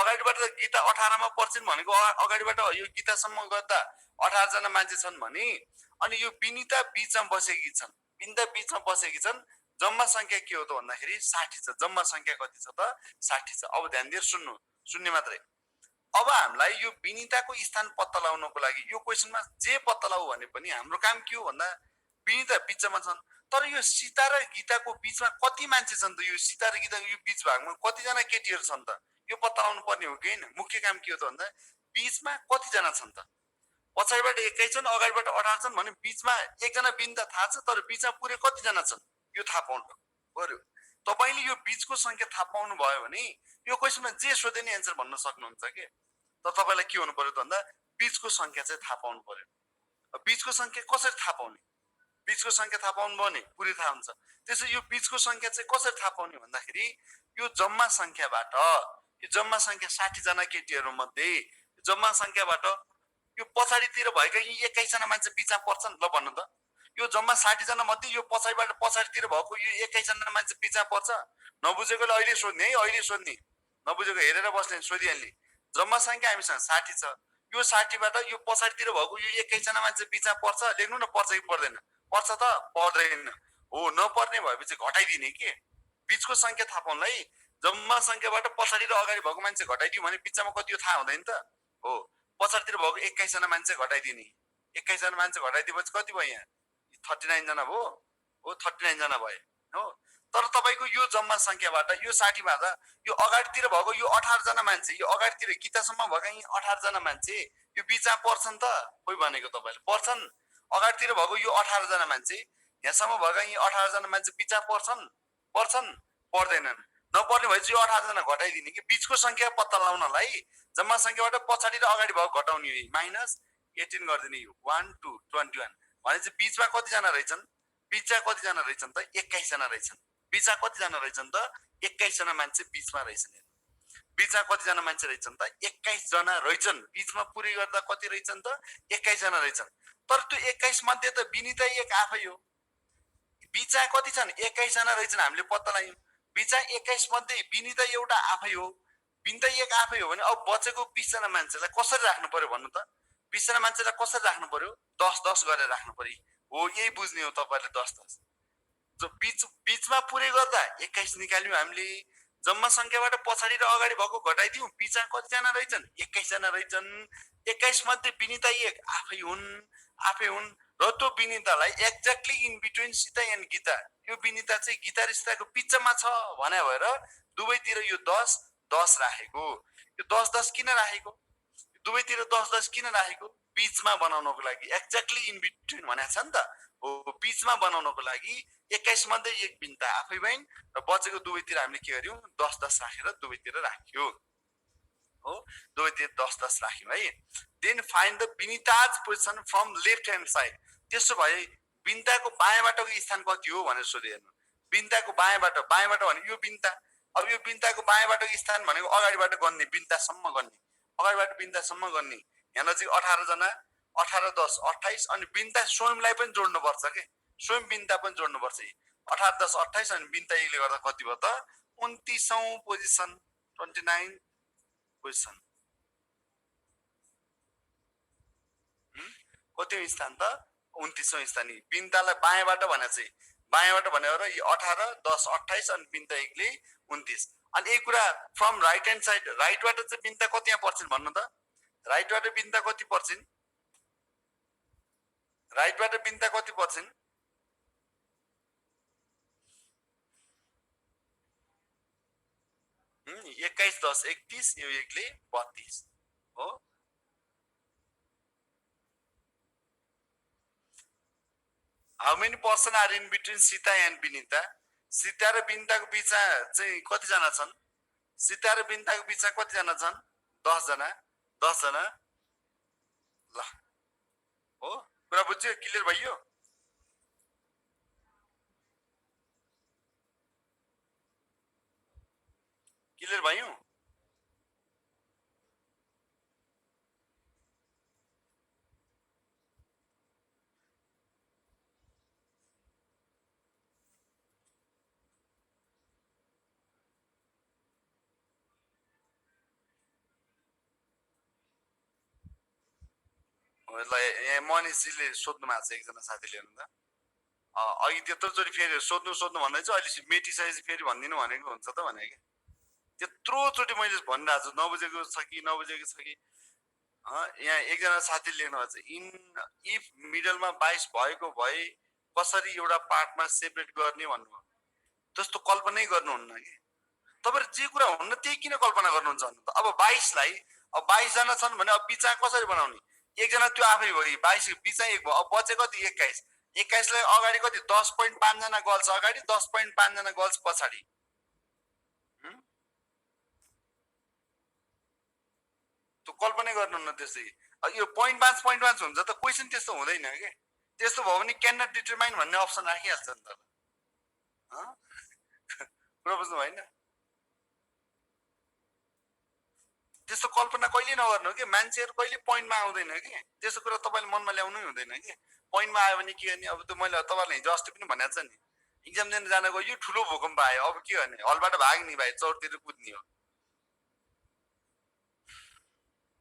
अगाडिबाट गीता 18 मा पर्छिन् भनेको अगाडिबाट यो गीतासम्म गर्दा 18 जना मान्छे छन् भने अनि यो बिनिता बीचमा बसेकी छन् जम्मा संख्या के हो त भन्दाखेरि 60 छ जम्मा संख्या कति छ त 60 छ अब ध्यान दिएर सुन्ने मात्रै अब हामीलाई यो बिनिताको स्थान पत्ता लगाउनको लागि यो क्वेशनमा जे पत्ता लगाउ भने पनि हाम्रो काम के हो भन्दा बिनिता बीचमा छन् तर यो सीता र गीताको बीचमा कति मान्छे छन् त यो सीता र गीताको यो बीच भागमा कति जना केटीहरु छन् त यो पत्ता लगाउनु पर्ने हो कि हैन मुख्य काम के हो त भन्दा बीचमा कति जना छन् त पछाडिबाट 21 छन् अगाडिबाट 18 छन् भने बीचमा एकजना बिनिता थाहा छ तर बीचमा पुरै कति जना छन् यो थाहा पाउनु पर्यो तपाईले यो बीचको संख्या थाहा पाउनु भयो भने यो क्वेशनमा जे सोधे नि आन्सर भन्न सक्नुहुन्छ के त तपाईलाई के हुनु पर्यो त भन्दा बीचको संख्या चाहिँ थाहा पाउनु पर्यो बीचको संख्या कसरी थाहा पाउने बीचको संख्या थाहा पाउनु भने पुरै थाहा हुन्छ त्यसैले यो बीचको संख्या चाहिँ कसरी थाहा पाउने भन्दाखेरि यो जम्मा संख्याबाट यो जम्मा संख्या 60 जना केटीहरु मध्ये जम्मा संख्याबाट यो पछाडीतिर भएका यी 21 जना मान्छे बीचमा पर्छन् ल भन्नु त यो जम्मा 60 जना मध्ये यो पछाडीबाट पछाडीतिर भएको यो 21 जना मान्छे बीचमा पर्छ नबुझेकोले अहिले सोध्ने है अहिले सोध्ने नबुझेको हेरेर बस्ने सोधिहाल्ने जम्मा संख्या हामीसँग 60 छ यो 60बाट यो पछाडितिर भएको यो 21 जना मान्छे बिचमा पर्छ, लेख्नु न, पर्छ कि पर्दैन? पर्छ त? पर्दैन। हो, नपर्ने भएपछि घटाइदिने के बिचको संख्या थाहा पाउनलाई। जम्मा संख्याबाट पछाडि र अगाडि भएको मान्छे घटाइदियो भने बिचमा कति हो थाहा हुँदैन त? हो, पछाडितिर भएको 21 जना मान्छे घटाइदिने। 21 जना मान्छे घटाइदिएपछि कति भयो यहाँ? 39 जना भयो। हो, 39 जना भए हो। तर तपाईँको यो जम्मा संख्याबाट यो 60बाट यो अगाडितिर भएको यो 18 जना मान्छे, यो अगाडितिर गीतासम्म भएका यी 18 जना मान्छे यो बिचमा पर्छन् त? कोही भनेको तपाईँले पर्छन्? अगाडितिर भएको यो 18 जना मान्छे यहाँसम्म भएका यी 18 जना मान्छे बिचमा पर्छन्? पर्छन्? पर्दैनन्। नपर्ने भएपछि यो 18 जना घटाइदिने कि बिचको संख्या पत्ता लगाउनलाई। जम्मा संख्याबाट पछाडि र अगाडि भएको घटाउने माइनस 18 गरिदिने यो 1 2 21 भनेपछि बिचमा कतिजना रहेछन्? बिचमा कतिजना रहेछन् त? 21 जना रहेछन्। बिचमा कतिजना रहेछन् त? 21 जना मान्छे बिचमा रहेछन्। बिचमा कतिजना मान्छे रहेछन् त? 21 जना रहेछन्। बिचमा पुरै गर्दा कति रहेछन् त? 21 जना रहेछन्। तर त्यो 21 मध्ये त विनिता एक आफै हो। बिचमा कति छन्? 21 जना रहेछन्, हामीले पत्ता लगायौँ। बिचमा 21 मध्ये विनिता एउटा आफै हो। विनिता एक आफै हो भने अब बचेको 20 जना मान्छेलाई कसरी राख्नु पर्यो भन्नु त? 20 जना मान्छेलाई कसरी राख्नु पर्यो? 10-10 गरेर राख्नु पर्यो। हो, यही बुझ्ने हो तपाईँले। 10-10 जो बिचमा पुरै गर्दा 21 निकाल्यौँ हामीले। जम्मा संख्याबाट पछाडि र अगाडि भएको घटाइदिउँ। बिचमा कतिजना रहेछन्? 21 जना रहेछन्। 21 मध्ये विनिता एक आफै हुन्। आफै हुन् र त्यो विनितालाई exactly in between Sita and Gita, यो विनिता चाहिँ गीता र सीताको बिचमा छ भने भएर दुवैतिर यो 10-10 राखेको। यो 10-10 किन राखेको? दुवैतिर 10-10 किन राखेको? बिचमा बनाउनको लागि, एक्ज्याक्टली इन बिट्विन भनेको छ नि त। हो, बिचमा बनाउनको लागि 21 मध्ये एक विनिता आफै भइन् र बचेको दुवैतिर हामीले के गर्यौँ? 10-10 राखेर दुवैतिर राख्यो। हो, दुवैतिर 10-10 राख्यौँ है। Then find the Vinita's position from left hand side. त्यसो भए विनिताको बायाँबाटको स्थान कति हो भनेर सोध्यो। हेर्नु, विनिताको बायाँबाट भने यो विनिता। अब यो विनिताको बायाँबाटको स्थान भनेको अगाडिबाट गन्ने, विनितासम्म गन्ने, अगाडिबाट विनितासम्म गन्ने। यहाँ नजिक 18 जना, 18 10 28 अनि विनिता स्वयंलाई पनि जोड्नुपर्छ के, स्वयं विनिता पनि जोड्नुपर्छ। 18 10 28 अनि विनिता एकले गर्दा कति भयो त? 29औं पोजिसन, 29 पोजिसन। कति स्थान त? 29औं स्थान। विनितालाई बायाँबाट भने चाहिँ बायाँबाट भनेर यो 18 10 28 अनि विनिता एकले 29। अनि एक कुरा फ्रम राइट ह्यान्ड साइड, राइटबाट चाहिँ विनिता कति यहाँ पर्छिन् भन्नु त? राइटबाट विनिता कति पर्छिन्? राइटबाट विनिता कति पर्छिन्? 21 10 31, यो एकले 32 हो। How many person are in between Sita and Vinita? Sita र विनिताको बिचमा चाहिँ कतिजना छन्? सीता र विनिताको बिचमा कतिजना छन्? 10 जना। 10 जना। ल, हो, कुरा बुझ्यो? क्लियर भयो? क्लियर भयो? यहाँ मनिषजीले सोध्नु भएको छ, एकजना साथीले। हेर्नु त, अघि त्यत्रोचोटि फेरि सोध्नु भन्दै चाहिँ अहिले मेटिसकेपछि फेरि भनिदिनु भनेको हुन्छ त भने कि त्यत्रोचोटि मैले भनिरहेको छु, नबुझेको छ कि नबुझेको छ कि। यहाँ एकजना साथीले लेख्नु भएको छ, इन इफ मिडलमा 22 भएको भए कसरी एउटा पार्टमा सेपरेट गर्ने भन्नुभयो। त्यस्तो कल्पनै गर्नुहुन्न कि तपाईँहरू। जे कुरा हुन्न त्यही किन कल्पना गर्नुहुन्छ भन्नु त? अब 22लाई, अब 22 जना छन् भने अब बिचमा कसरी बनाउने? एकजना त्यो आफै भयो, 22 बिचमा एक भयो, अब बचे कति? 21। 21लाई अगाडि कति? 10.5 जना गर्ल्स अगाडि, 10.5 जना गर्ल्स पछाडि। त्यो कल्पना गर्नुहुन्न त्यसै। यो 0.5 हुन्छ त? क्वेसन त्यस्तो हुँदैन के। त्यस्तो भयो भने क्यान नट डिटरमाइन भन्ने अप्सन राखिहाल्छ नि त। कुरा बुझ्नु भएन? त्यस्तो कल्पना कहिले नगर्नु कि, मान्छेहरू कहिले पोइन्टमा आउँदैन कि। त्यस्तो कुरा तपाईँले मनमा ल्याउनै हुँदैन कि। पोइन्टमा आयो भने के गर्ने? अब त मैले तपाईँलाई हिजो अस्ति पनि भनेको छ नि, इक्जाम दिन जान गयो, ठुलो भूकम्प आयो, अब के गर्ने? हलबाट भाग्ने भाइ, चौरतिर कुद्ने हो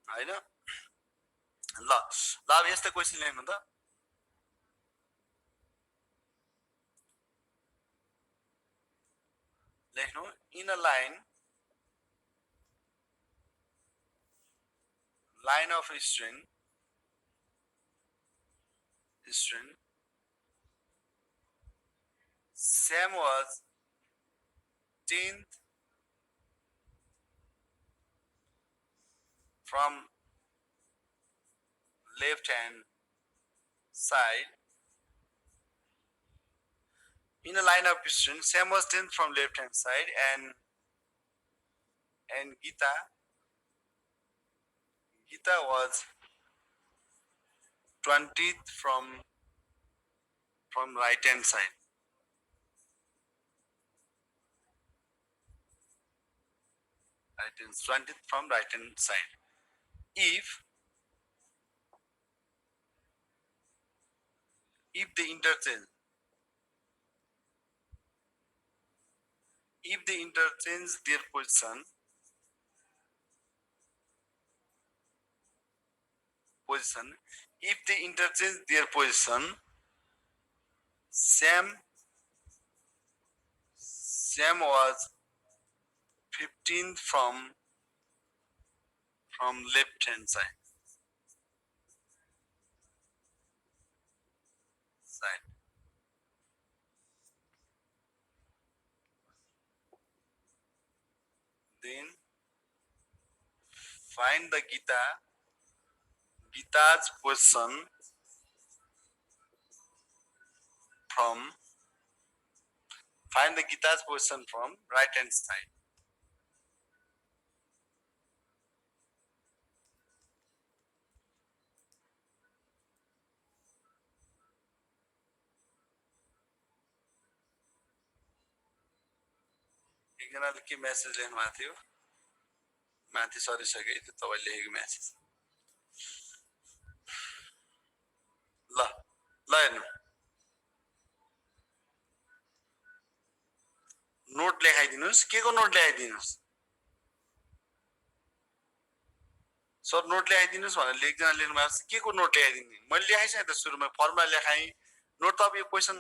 होइन? ल ल अब यस्तो क्वेसन लेख्नु त लेख्नु in a line of string Sam was 10th from left hand side. In a line of string, Sam was 10th from left hand side and Gita was 20th from right hand side. Right hand 20th from right hand side. If the interchange their position if they interchange their position, Sam was 15th from left hand side. Then find the Gita's position from right hand side. एकजनाले के message लेख्नु भएको थियो माथि सरिसके त्यो तपाईले लेखेको message ल हेर्नु नोट लेखाइदिनुस् के को नोट ल्याइदिनुस् सर नोट ल्याइदिनुस् भनेर एकजना लेख्नु भएको छ के को नोट ल्याइदिने मैले लेखाइसकेँ त सुरुमा फर्मुला लेखाएँ नोट त अब यो क्वेसन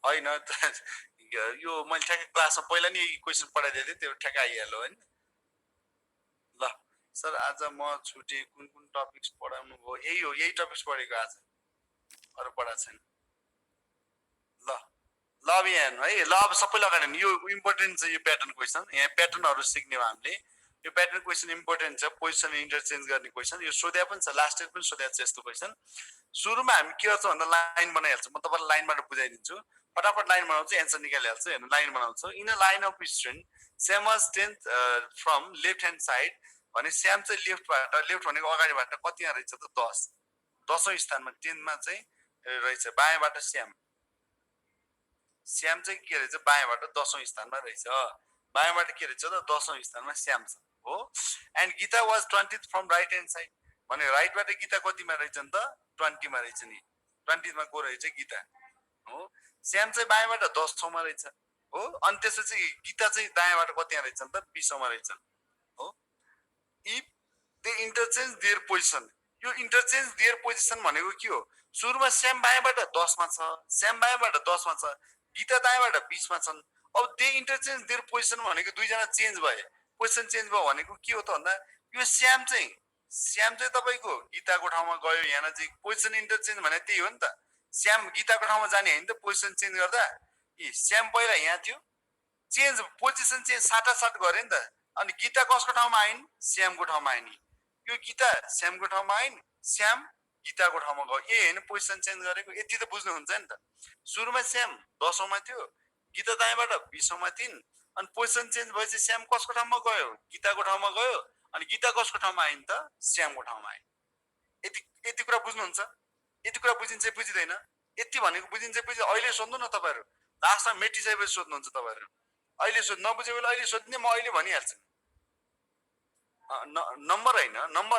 होइन यो मैले ठ्याक्कै क्लासमा पहिला नि क्वेसन पढाइदिएको थिएँ त्यो ठ्याक्कै आइहाल्यो होइन ल सर आज म छुटेँ कुन टपिक्स पढाउनु भयो यही टपिक्स पढेको आज अरू पढाएको छैन ल अब यहाँ हेर्नु है ल अब सबै लगाएर यो इम्पोर्टेन्ट छ यो प्याटर्न क्वेसन यहाँ प्याटर्नहरू सिक्ने हो हामीले यो प्याटर्न क्वेसन इम्पोर्टेन्ट छ पोजिसन इन्टरचेन्ज गर्ने क्वेसन यो सोध्या पनि छ लास्ट इयर पनि सोध्या छ यस्तो क्वेसन सुरुमा हामी के गर्छौँ भन्दा लाइन बनाइहाल्छौँ म तपाईँलाई लाइनबाट बुझाइदिन्छु फटाफट लाइन बनाउँछु एन्सर निकालिहाल्छु हेर्नु लाइन बनाउँछु in a line of student Shyam was 10th from left hand side भने स्याम चाहिँ लेफ्ट भनेको अगाडिबाट कति रहेछ त 10औं स्थानमा 10मा चाहिँ रहेछ बायाँबाट स्याम चाहिँ के रहेछ बायाँबाट 10औं स्थानमा रहेछ बायाँबाट के रहेछ त 10औं स्थानमा स्याम छ हो and Gita was 20th from right hand side भने राइटबाट गीता कतिमा रहेछ नि त 20 मा रहेछ नि 20 मा को रहेछ गीता हो स्याम चाहिँ बायाँबाट 10औं मा रहेछ हो अनि त्यसपछि गीता चाहिँ दायाँबाट कति रहेछ नि त 20औं मा रहेछ हो if they interchange their position यो इन्टरचेन्ज देयर पोजिसन भनेको के हो सुरुमा स्याम बायाँबाट 10 मा छ स्याम बायाँबाट 10 मा छ गीता दायाँबाट 20 मा छन् अब दे इन्टरचेन्ज देयर पोजिसन भनेको दुईजना चेन्ज भए पोजिसन चेन्ज भयो भनेको के हो त भन्दा यो स्याम चाहिँ तपाईको गीताको ठाउँमा गयो यहाँ चाहिँ पोजिसन इन्टरचेन्ज भने त्यही हो नि त स्याम गीताको ठाउँमा जाने हैन त पोजिसन चेन्ज गर्दा स्याम पहिला यहाँ थियो चेन्ज पोजिसन चेन्ज साटासाट गरे नि त अनि गीता कसको ठाउँमा आइन् स्यामको ठाउँमा आइन् यो गीता स्यामको ठाउँमा आइन् स्याम गीताको ठाउँमा गयो हैन पोजिसन चेन्ज गरेको यति त बुझ्नुहुन्छ नि त सुरुमा स्याम 10औं मा थियो गीता दायाँबाट 20औं मा थिइन् अनि पोजिसन चेन्ज भएपछि स्याम कसको ठाउँमा गयो गीताको ठाउँमा गयो अनि गीता कसको ठाउँमा आइन् त स्यामको ठाउँमा आइन् यति कुरा बुझ्नुहुन्छ यति कुरा बुझिन्छ बुझिदैन यति भनेको बुझिन्छ अहिले सोध्नु न तपाईहरु लास्टमा मेटिसकेपछि सोध्नुहुन्छ तपाईहरु अहिले नबुझे बेला अहिले सोध्ने म अहिले भनिहाल्छु नम्बर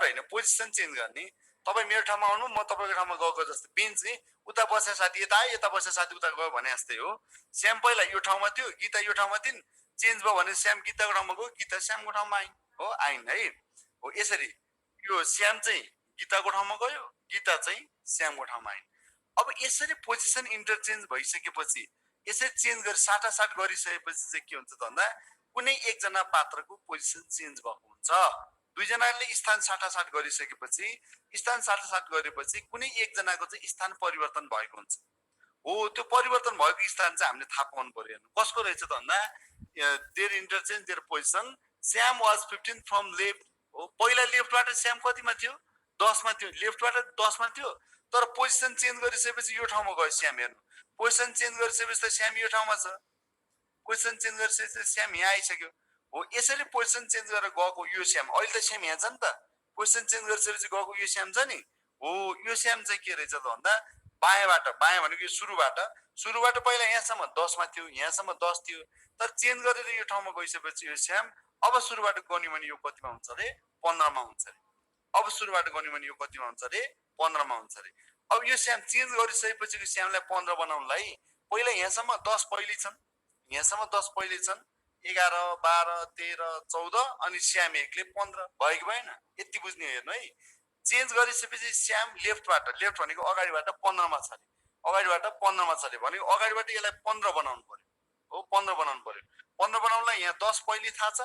हैन पोजिसन चेन्ज गर्ने तपाईँ मेरो ठाउँमा आउनु, म तपाईँको ठाउँमा गएको जस्तो। बेन्च नि उता बस्ने साथी यता आयो, यता बस्ने साथी उता गयो भने जस्तै हो। श्याम पहिला यो ठाउँमा थियो, गीता यो ठाउँमा थिइन्, चेन्ज भयो भने श्याम गीताको ठाउँमा गयो, गीता श्यामको ठाउँमा आइन्, हो आइन् है। हो यसरी यो श्याम चाहिँ गीताको ठाउँमा गयो, गीता चाहिँ श्यामको ठाउँमा आइन्। अब यसरी पोजिसन इन्टरचेन्ज भइसकेपछि, यसरी चेन्ज गरी साटासाट गरिसकेपछि चाहिँ के हुन्छ त भन्दा कुनै एकजना पात्रको पोजिसन चेन्ज भएको हुन्छ। दुईजनाले स्थान साटासाट गरिसकेपछि, स्थान साटासाट गरेपछि कुनै एकजनाको चाहिँ स्थान परिवर्तन भएको हुन्छ। हो त्यो परिवर्तन भएको स्थान चाहिँ हामीले थाहा पाउनु पर्यो। कसको रहेछ त भन्दा their interchange their position. Shyam was 15 from left. हो पहिला लेफ्टबाट श्याम कतिमा थियो? 10 मा थियो। लेफ्टबाट 10 मा थियो, तर पोजिसन चेन्ज गरिसकेपछि यो ठाउँमा गयो श्याम। हेर्नु पोजिसन चेन्ज गरिसकेपछि त श्याम यो ठाउँमा छ, पोजिसन चेन्ज गरिसकेपछि श्याम यहाँ आइसक्यो। हो यसरी पोजिसन चेन्ज गरेर गएको यो श्याम, अहिले त श्याम यहाँ छ नि त। पोजिसन चेन्ज गरिसकेपछि गएको यो श्याम छ नि। हो यो श्याम चाहिँ के रहेछ त भन्दा बायाँबाट, बायाँ भनेको यो सुरुबाट पहिला यहाँसम्म 10 मा थियो, यहाँसम्म 10 थियो, तर चेन्ज गरेर यो ठाउँमा गइसकेपछि यो श्याम अब सुरुबाट गन्यो भने यो कतिमा हुन्छ अरे? 15 मा हुन्छ अरे। अब सुरुबाट गन्यो भने यो कतिमा हुन्छ अरे? 15 मा हुन्छ अरे। अब यो श्याम चेन्ज गरिसकेपछि श्यामलाई 15 बनाउनलाई पहिला यहाँसम्म 10 पहिले छन्, यहाँसम्म 10 पहिले छन्, 11 12 13 14 अनि श्याम एकले 15 भयो कि भएन? यति बुझ्ने हेर्नु है। चेन्ज गरिसकेपछि श्याम लेफ्टबाट, लेफ्ट भनेको अगाडिबाट 15 मा छ अरे, अगाडिबाट 15 मा छ अरे भने अगाडिबाट यसलाई 15 बनाउनु पर्यो। हो 15 बनाउनु पर्यो। 15 बनाउनलाई यहाँ 10 पहिले थाहा छ,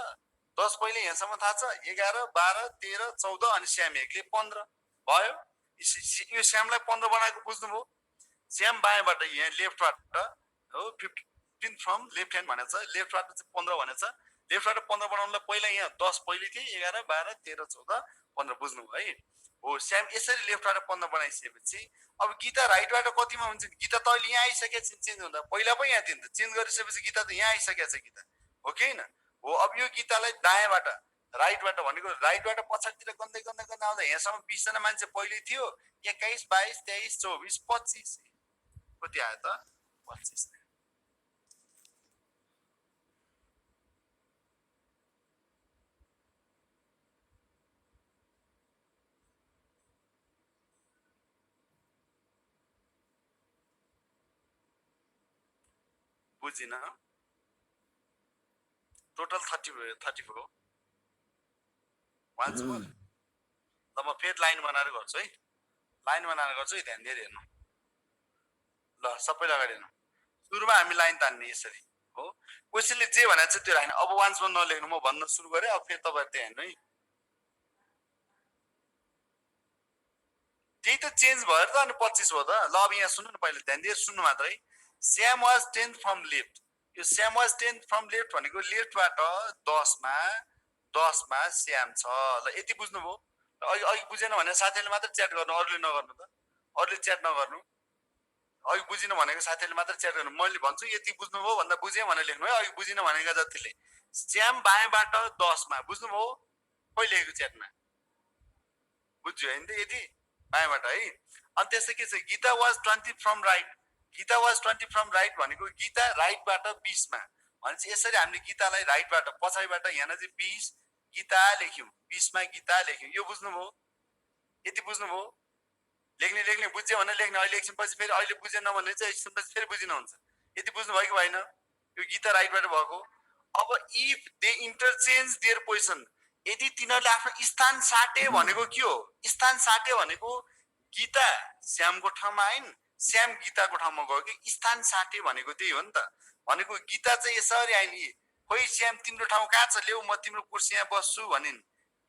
10 पहिले यहाँसम्म थाहा छ, 11 12 13 14 अनि श्याम एकले 15 भयो। यो श्यामलाई 15 बनाएको बुझ्नुभयो? श्याम बायाँबाट यहाँ लेफ्टबाट हो 15 फ्रम लेफ्ट ह्यान्ड भनेको छ, लेफ्टबाट चाहिँ 15 भनेको छ। लेफ्टबाट 15 बनाउनलाई पहिला यहाँ 10 पहिले थियो, 11 12 13 14 15 बुझ्नुभयो है। हो श्याम यसरी लेफ्टबाट 15 बनाइसकेपछि अब गीता राइटबाट कतिमा हुन्छ? गीता त अहिले यहाँ आइसकेको छ चेन्ज हुँदा, पहिला पो यहाँ थियो नि त। चेन्ज गरिसकेपछि गीता त यहाँ आइसकेको छ गीता, हो कि होइन? हो अब यो गीतालाई दायाँबाट, राइटबाट भनेको राइटबाट पछाडितिर गन्दै गन्दै गन्दै आउँदा यहाँसम्म 20 जना मान्छे पहिले थियो, 21 22 23 24 25 कति आयो त? 25। बुझिन? Total 34 once more. ल म फेरि लाइन बनाएर गर्छु है, लाइन बनाएर गर्छु है, ध्यान दिएर हेर्नु ल। सबैले अगाडि हेर्नु, सुरुमा हामी लाइन तान्ने यसरी हो। क्वेसनले जे भनेको छ त्यो राख्ने। अब वान्स मोर नलेख्नु, म भन्न सुरु गरेँ, अब फेरि तपाईँहरू त्यहाँ हेर्नु है। त्यही त चेन्ज भयो त अनि 25 भयो त। ल अब यहाँ सुन्नु न, पहिला ध्यान दिएर सुन्नु मात्र है। Shyam was 10th from left. यो Shyam was 10th from left भनेको लेफ्टबाट 10 मा श्याम छ। ल यति बुझ्नुभयो? अघि बुझेन भने साथीहरूले मात्र च्याट गर्नु, अरूले नगर्नु त, अरूले च्याट नगर्नु। अघि बुझिन भनेको साथीहरूले मात्र च्याट गर्नु। मैले भन्छु यति बुझ्नुभयो भन्दा बुझेँ भनेर लेख्नु है, अघि बुझिन भनेको जतिले। श्याम बायाँबाट 10 मा, बुझ्नुभयो? कहिले लेखेको च्याटमा बुझ्यो होइन त? यदि बायाँबाट है। अनि त्यसै के छ? Gita was 20 from right. Gita was 20 from right भनेको गीता राइटबाट 20 मा भनेपछि यसरी हामीले गीतालाई राइटबाट पछाडिबाट यहाँ चाहिँ 20 गीता लेख्यौँ, 20 मा गीता लेख्यौँ। यो बुझ्नुभयो? यति बुझ्नुभयो? लेख्ने बुझ्यो भने लेख्ने, अहिले एकछिनपछि फेरि अहिले बुझेन भने चाहिँ एकछिनपछि फेरि बुझिनुहुन्छ। यति बुझ्नुभयो कि भएन? यो गीता राइटबाट भएको। अब if they interchange their position, यदि तिनीहरूले आफ्नो स्थान साटे भनेको के हो? स्थान साटे भनेको गीता श्यामको ठाउँमा आइन्, श्याम गीताको ठाउँमा गयो कि स्थान साटे भनेको त्यही हो नि त। भनेको गीता चाहिँ यसरी आइन्, खोइ श्याम तिम्रो ठाउँ कहाँ छ, ल्याऊ म तिम्रो कुर्सीमा बस्छु भनिन्।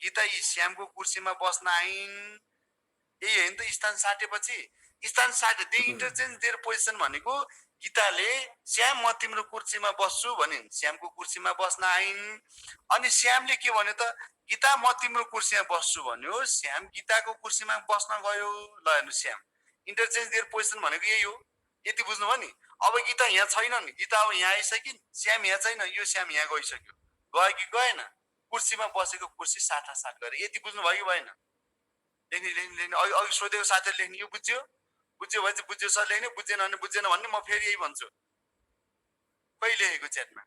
गीता यी श्यामको कुर्सीमा बस्न आइन्, यही होइन त स्थान साटेपछि? स्थान साटे दे इन्टरचेन्ज देयर पोजिसन भनेको गीताले श्याम म तिम्रो कुर्सीमा बस्छु भनिन्, श्यामको कुर्सीमा बस्न आइन्। अनि श्यामले के भन्यो त? गीता म तिम्रो कुर्सीमा बस्छु भन्यो, श्याम गीताको कुर्सीमा बस्न गयो। ल हेर्नु, श्याम इन्टरचेन्ज देयर पोजिसन भनेको यही हो। यति बुझ्नुभयो नि? अब गीता यहाँ छैन नि, गीता अब यहाँ आइसकिन्, श्याम यहाँ छैन, यो श्याम यहाँ गइसक्यो। गयो कि गएन? कुर्सीमा बसेको कुर्सी साटासाट गरे। यति बुझ्नुभयो कि भएन? लेख्ने अघि सोधेको साथीहरूले लेख्ने। यो बुझ्यो? बुझ्यो भने चाहिँ बुझ्यो सर लेख्ने, बुझेन भने बुझेन भन्ने। म फेरि यही भन्छु, खोइ लेखेको च्याटमा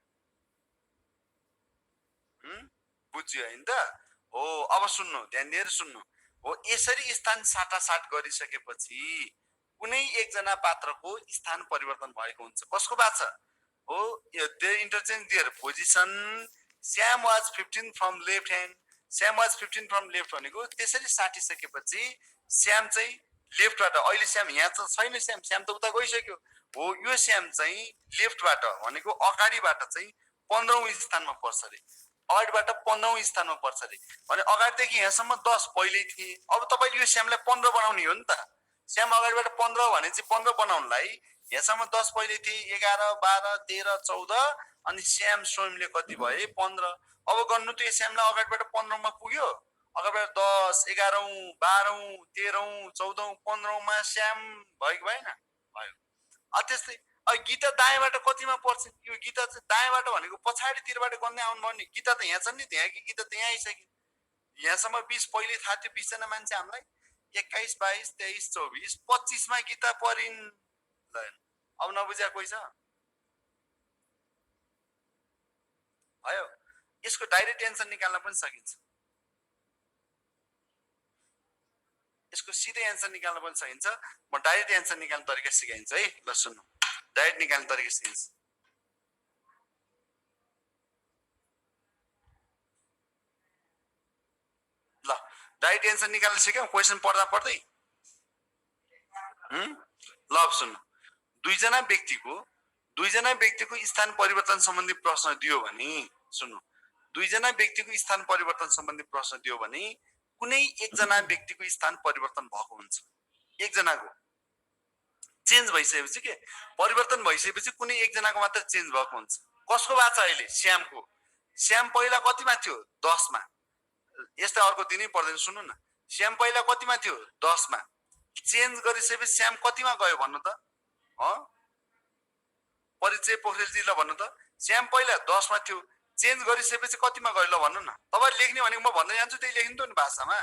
बुझ्यो होइन त? हो अब सुन्नु, ध्यान दिएर सुन्नु। हो यसरी स्थान साटासाट गरिसकेपछि कुनै एकजना पात्रको स्थान परिवर्तन भएको हुन्छ। कसको बात छ? हो they interchange their position. Shyam was 15 from left hand, Shyam was 15 from left भनेको त्यसरी साटिसकेपछि श्याम चाहिँ लेफ्टबाट, अहिले श्याम यहाँ त छैन, श्याम श्याम त उता गइसक्यो। हो यो श्याम चाहिँ लेफ्टबाट भनेको अगाडिबाट चाहिँ 15औं स्थानमा पर्छ अरे, अगाडिबाट 15औं स्थानमा पर्छ अरे। भने अगाडिदेखि यहाँसम्म 10 पहिल्यै थिए। अब तपाईँले यो श्यामलाई 15 बनाउने हो नि त। श्याम अगाडिबाट 15 भने चाहिँ 15 बनाउनलाई यहाँसम्म 10 पहिले थिए, 11, 12, 13, 14 अनि श्याम स्वयंले कति भए 15। अब गर्नु त यो श्यामलाई अगाडिबाट 15 मा पुग्यो, अगाडिबाट 10, 11औं, 12औं, 13औं, 14औं, 15औं मा श्याम भयो कि भएन? भयो। त्यस्तै गीता दायाँबाट कतिमा पर्छ? यो गीता चाहिँ दायाँबाट भनेको पछाडितिरबाट गर्दै आउनु भने गीता त यहाँ छ नि, त्यहाँ कि गीता त यहाँ आइसक्यो। यहाँसम्म 20 पहिले थाहा थियो 20 जना मान्छे हामीलाई, 21, 22, 23, 24, 25 मा गीता परिन्। ल अब नबुझ्या कोही छ? भयो। यसको डाइरेक्ट एन्सर निकाल्न पनि सकिन्छ, यसको सिधै एन्सर निकाल्न पनि सकिन्छ। म डाइरेक्ट एन्सर निकाल्ने तरिका सिकाइदिन्छु है। ल सुन्नु, डाइरेक्ट निकाल्ने तरिका सिकाइदिन्छु। ल डाइरेक्ट एन्सर निकाल्न सिक्यौ क्वेसन पढ्दा पढ्दै। ल अब सुन्नु, दुईजना व्यक्तिको स्थान परिवर्तन सम्बन्धी प्रश्न दियो भने, सुन्नु, दुईजना व्यक्तिको स्थान परिवर्तन सम्बन्धी प्रश्न दियो भने कुनै एकजना व्यक्तिको स्थान परिवर्तन भएको हुन्छ। एकजनाको चेन्ज भइसकेपछि के परिवर्तन भइसकेपछि कुनै एकजनाको मात्र चेन्ज भएको हुन्छ। कसको बात छ अहिले? श्यामको। श्याम पहिला कतिमा थियो? 10 मा। यस्तै अर्को दिनै पर्दैन, सुन्नु न। श्याम पहिला कतिमा थियो? 10 मा। चेन्ज गरिसकेपछि श्याम कतिमा गयो भन्नु त? परिचय पोखरेलजीलाई भन्नु त। श्याम पहिला 10 मा थियो, चेन्ज गरिसकेपछि कतिमा गयो ल भन्नु न। तपाईहरु लेख्ने भनेको म भन्दै जान्छु, त्यही लेख्नु त नि भाषामा।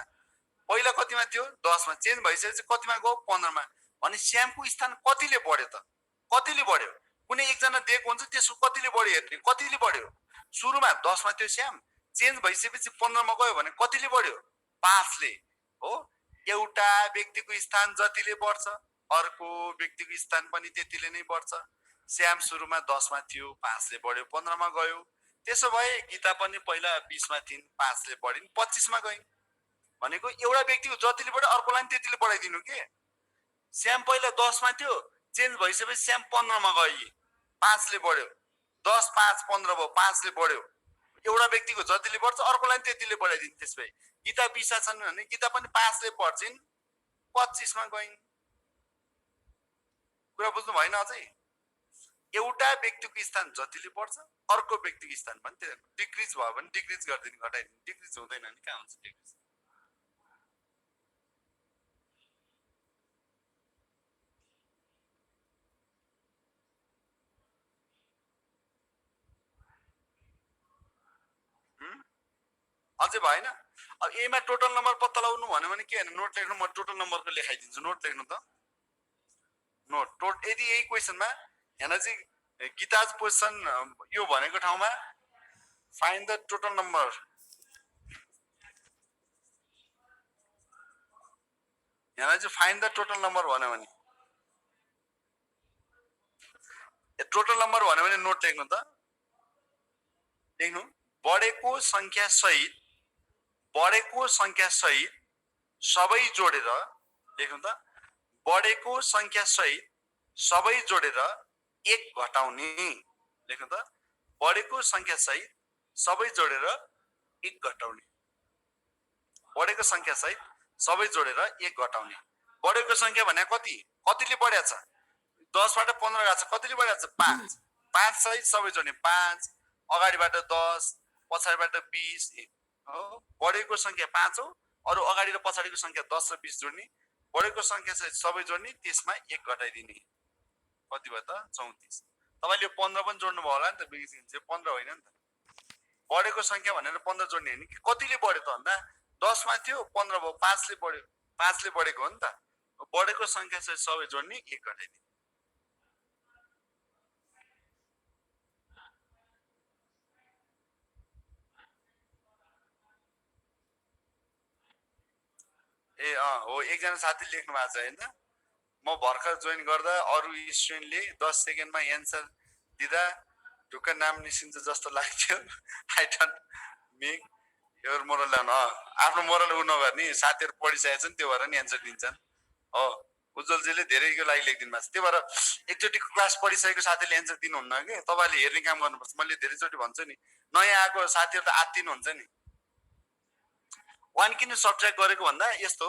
पहिला कतिमा थियो? 10 मा। चेन्ज भइसकेपछि कतिमा गयो? 15 मा। भने श्यामको स्थान कतिले बढ्यो त? कतिले बढ्यो? कुनै एकजना दिएको हुन्छ, त्यसको कतिले बढ्यो हेर्ने, कतिले बढ्यो? सुरुमा 10 मा थियो श्याम, चेन्ज भइसकेपछि 15 मा गयो भने कतिले बढ्यो? 5 ले। हो एउटा व्यक्तिको स्थान जतिले बढ्छ अर्को व्यक्तिको स्थान पनि त्यतिले नै बढ्छ। श्याम सुरुमा 10 मा थियो, 5 ले बढ्यो, 15 मा गयो। त्यसो भए गीता पनि पहिला 20 मा थिइन्, 5 ले बढिन्, 25 मा गइन्। भनेको एउटा व्यक्तिको जतिले बढ्यो अर्कोलाई त्यतिले बढाइदिनु के। श्याम पहिला 10 मा थियो, चेन्ज भइसकेपछि श्याम 15 मा गयो, 5 ले बढ्यो। 10, 5, 15 भयो, 5 ले बढ्यो। एउटा व्यक्तिको जतिले बढ्छ अर्कोलाई त्यतिले बढाइदिनु। त्यसभए गीता 20 छन् भने गीता पनि 5 ले बढ्छिन्, 25 मा गइन्। कुरा बुझ्नु भएन अझै? एउटा व्यक्तिको स्थान जतिले बढ्छ अर्को व्यक्तिको स्थान पनि त्यो डिक्रिज भयो भने डिक्रिज गर्दिनु, घटाइदिनु। डिक्रिज हुँदैन नि, कहाँ हुन्छ डिक्रिज? अझै भएन? अब एमा टोटल नम्बर पत्ता लगाउनु भन्यो भने के हैन, नोट लेख्नु। म टोटल नम्बरको लेखाइदिन्छु, नोट लेख्नु त। नोट यदि यही क्वेसनमा यहाँ चाहिँ गीताज पोजिसन यो भनेको ठाउँमा फाइन्ड द टोटल नम्बर, यहाँ चाहिँ फाइन्ड द टोटल नम्बर भन्यो भने, टोटल नम्बर भन्यो भने नोट लेख्नु त। लेख्नु, बढेको संख्या सहित सबै जोडेर, लेख्नु त, बढेको संख्या सहित सबै जोडेर 1 घटाउने। लेख्नु त, बढेको संख्या सहित सबै जोडेर 1 घटाउने। बढेको संख्या सहित सबै जोडेर 1 घटाउने। बढेको संख्या भने कति? कतिले बढ्या छ? 10 बाट 15 गएको छ, कतिले बढ्या छ? 5। 5 सहित सबै जोड्ने, 5, अगाडिबाट 10, पछाडिबाट 20। हो बढेको संख्या 5 हो, अरु अगाडि र पछाडिको संख्या 10 र 20 जोड्ने, बढेको संख्या सहित सबै जोड्ने, त्यसमा 1 घटाइदिने। कति भयो त? 34। तपाईले 15 पनि जोड्नु भयो होला नि त, बिग्रिन्छ। 15 होइन नि त, बढेको संख्या भनेर 15 जोड्ने हैन कि। कतिले बढ्यो त भन्दा 10 मा थियो, 15 भयो, 5 ले बढ्यो, 5 ले बढेको हो नि त। बढेको संख्या सहित सबै जोड्ने, 1 घटाइदिने। ए हो एकजना साथी लेख्नु भएको छ होइन म भर्खर जोइन गर्दा अरू स्टुडेन्टले 10 सेकेन्डमा एन्सर दिँदा ढुक्क नाम निस्किन्छ जस्तो लाग्थ्यो I don't make your moral down आफ्नो मोरल उ नगर्ने साथीहरू पढिसकेको छन् त्यो भएर नि एन्सर दिन्छन् हो उज्जवलजीले धेरैको लागि लेखिदिनु भएको छ त्यही भएर एकचोटि क्लास पढिसकेको साथीले एन्सर दिनुहुन्न कि तपाईँले हेर्ने काम गर्नुपर्छ मैले धेरैचोटि भन्छु नि नयाँ आएको साथीहरू त आत्तिनुहुन्छ नि वान किन सब्ट्र्याक्ट गरेको भन्दा यस्तो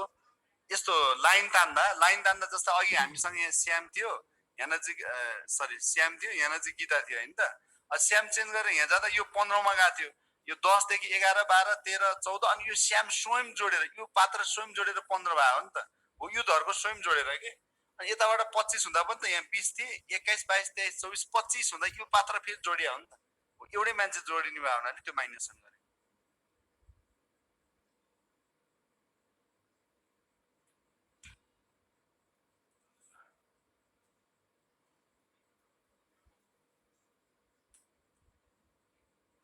यस्तो लाइन तान्दा जस्तो अघि हामीसँग यहाँ श्याम थियो यहाँ नजिक सरी श्याम थियो यहाँ नजिक गीता थियो होइन त श्याम चेन्ज गरेर यहाँ जाँदा यो 15मा गएको थियो यो 10 देखि 11 12 13 14 अनि यो श्याम स्वयं जोडेर यो पात्र स्वयं जोडेर 15 भयो हो नि त हो यो धरको स्वयं जोडेर के अनि यताबाट 25 हुँदा पनि त यहाँ 20 थिए 21 22 23 24 25 हुँदा यो पात्र फेरि जोडिया हो नि त एउटै मान्छे जोडिने भयो हुनाले त्यो माइनस गरे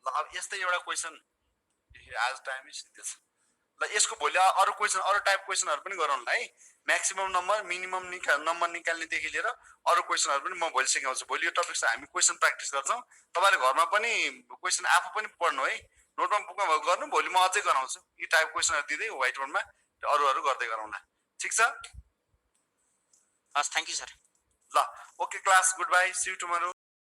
अब यस्तै एउटा क्वेसन आज टाइमै सिद्धेछ ल यसको भोलि अरू क्वेसन अरू टाइप क्वेसनहरू पनि गरौँला है म्याक्सिमम नम्बर मिनिमम नम्बर निकाल्नेदेखि लिएर अरू क्वेसनहरू पनि म भोलि सिकाउँछु भोलि यो टपिक हामी क्वेसन प्र्याक्टिस गर्छौँ तपाईँले घरमा पनि क्वेसन आफू पनि पढ्नु है नोटमा बुकमा गर्नु भोलि म अझै गराउँछु यी टाइप क्वेसनहरू दिँदै व्हाइट बोर्डमा अरूहरू गर्दै गरौँला ठिक छ हस् थ्याङ्क यू सर ल okay class goodbye see you tomorrow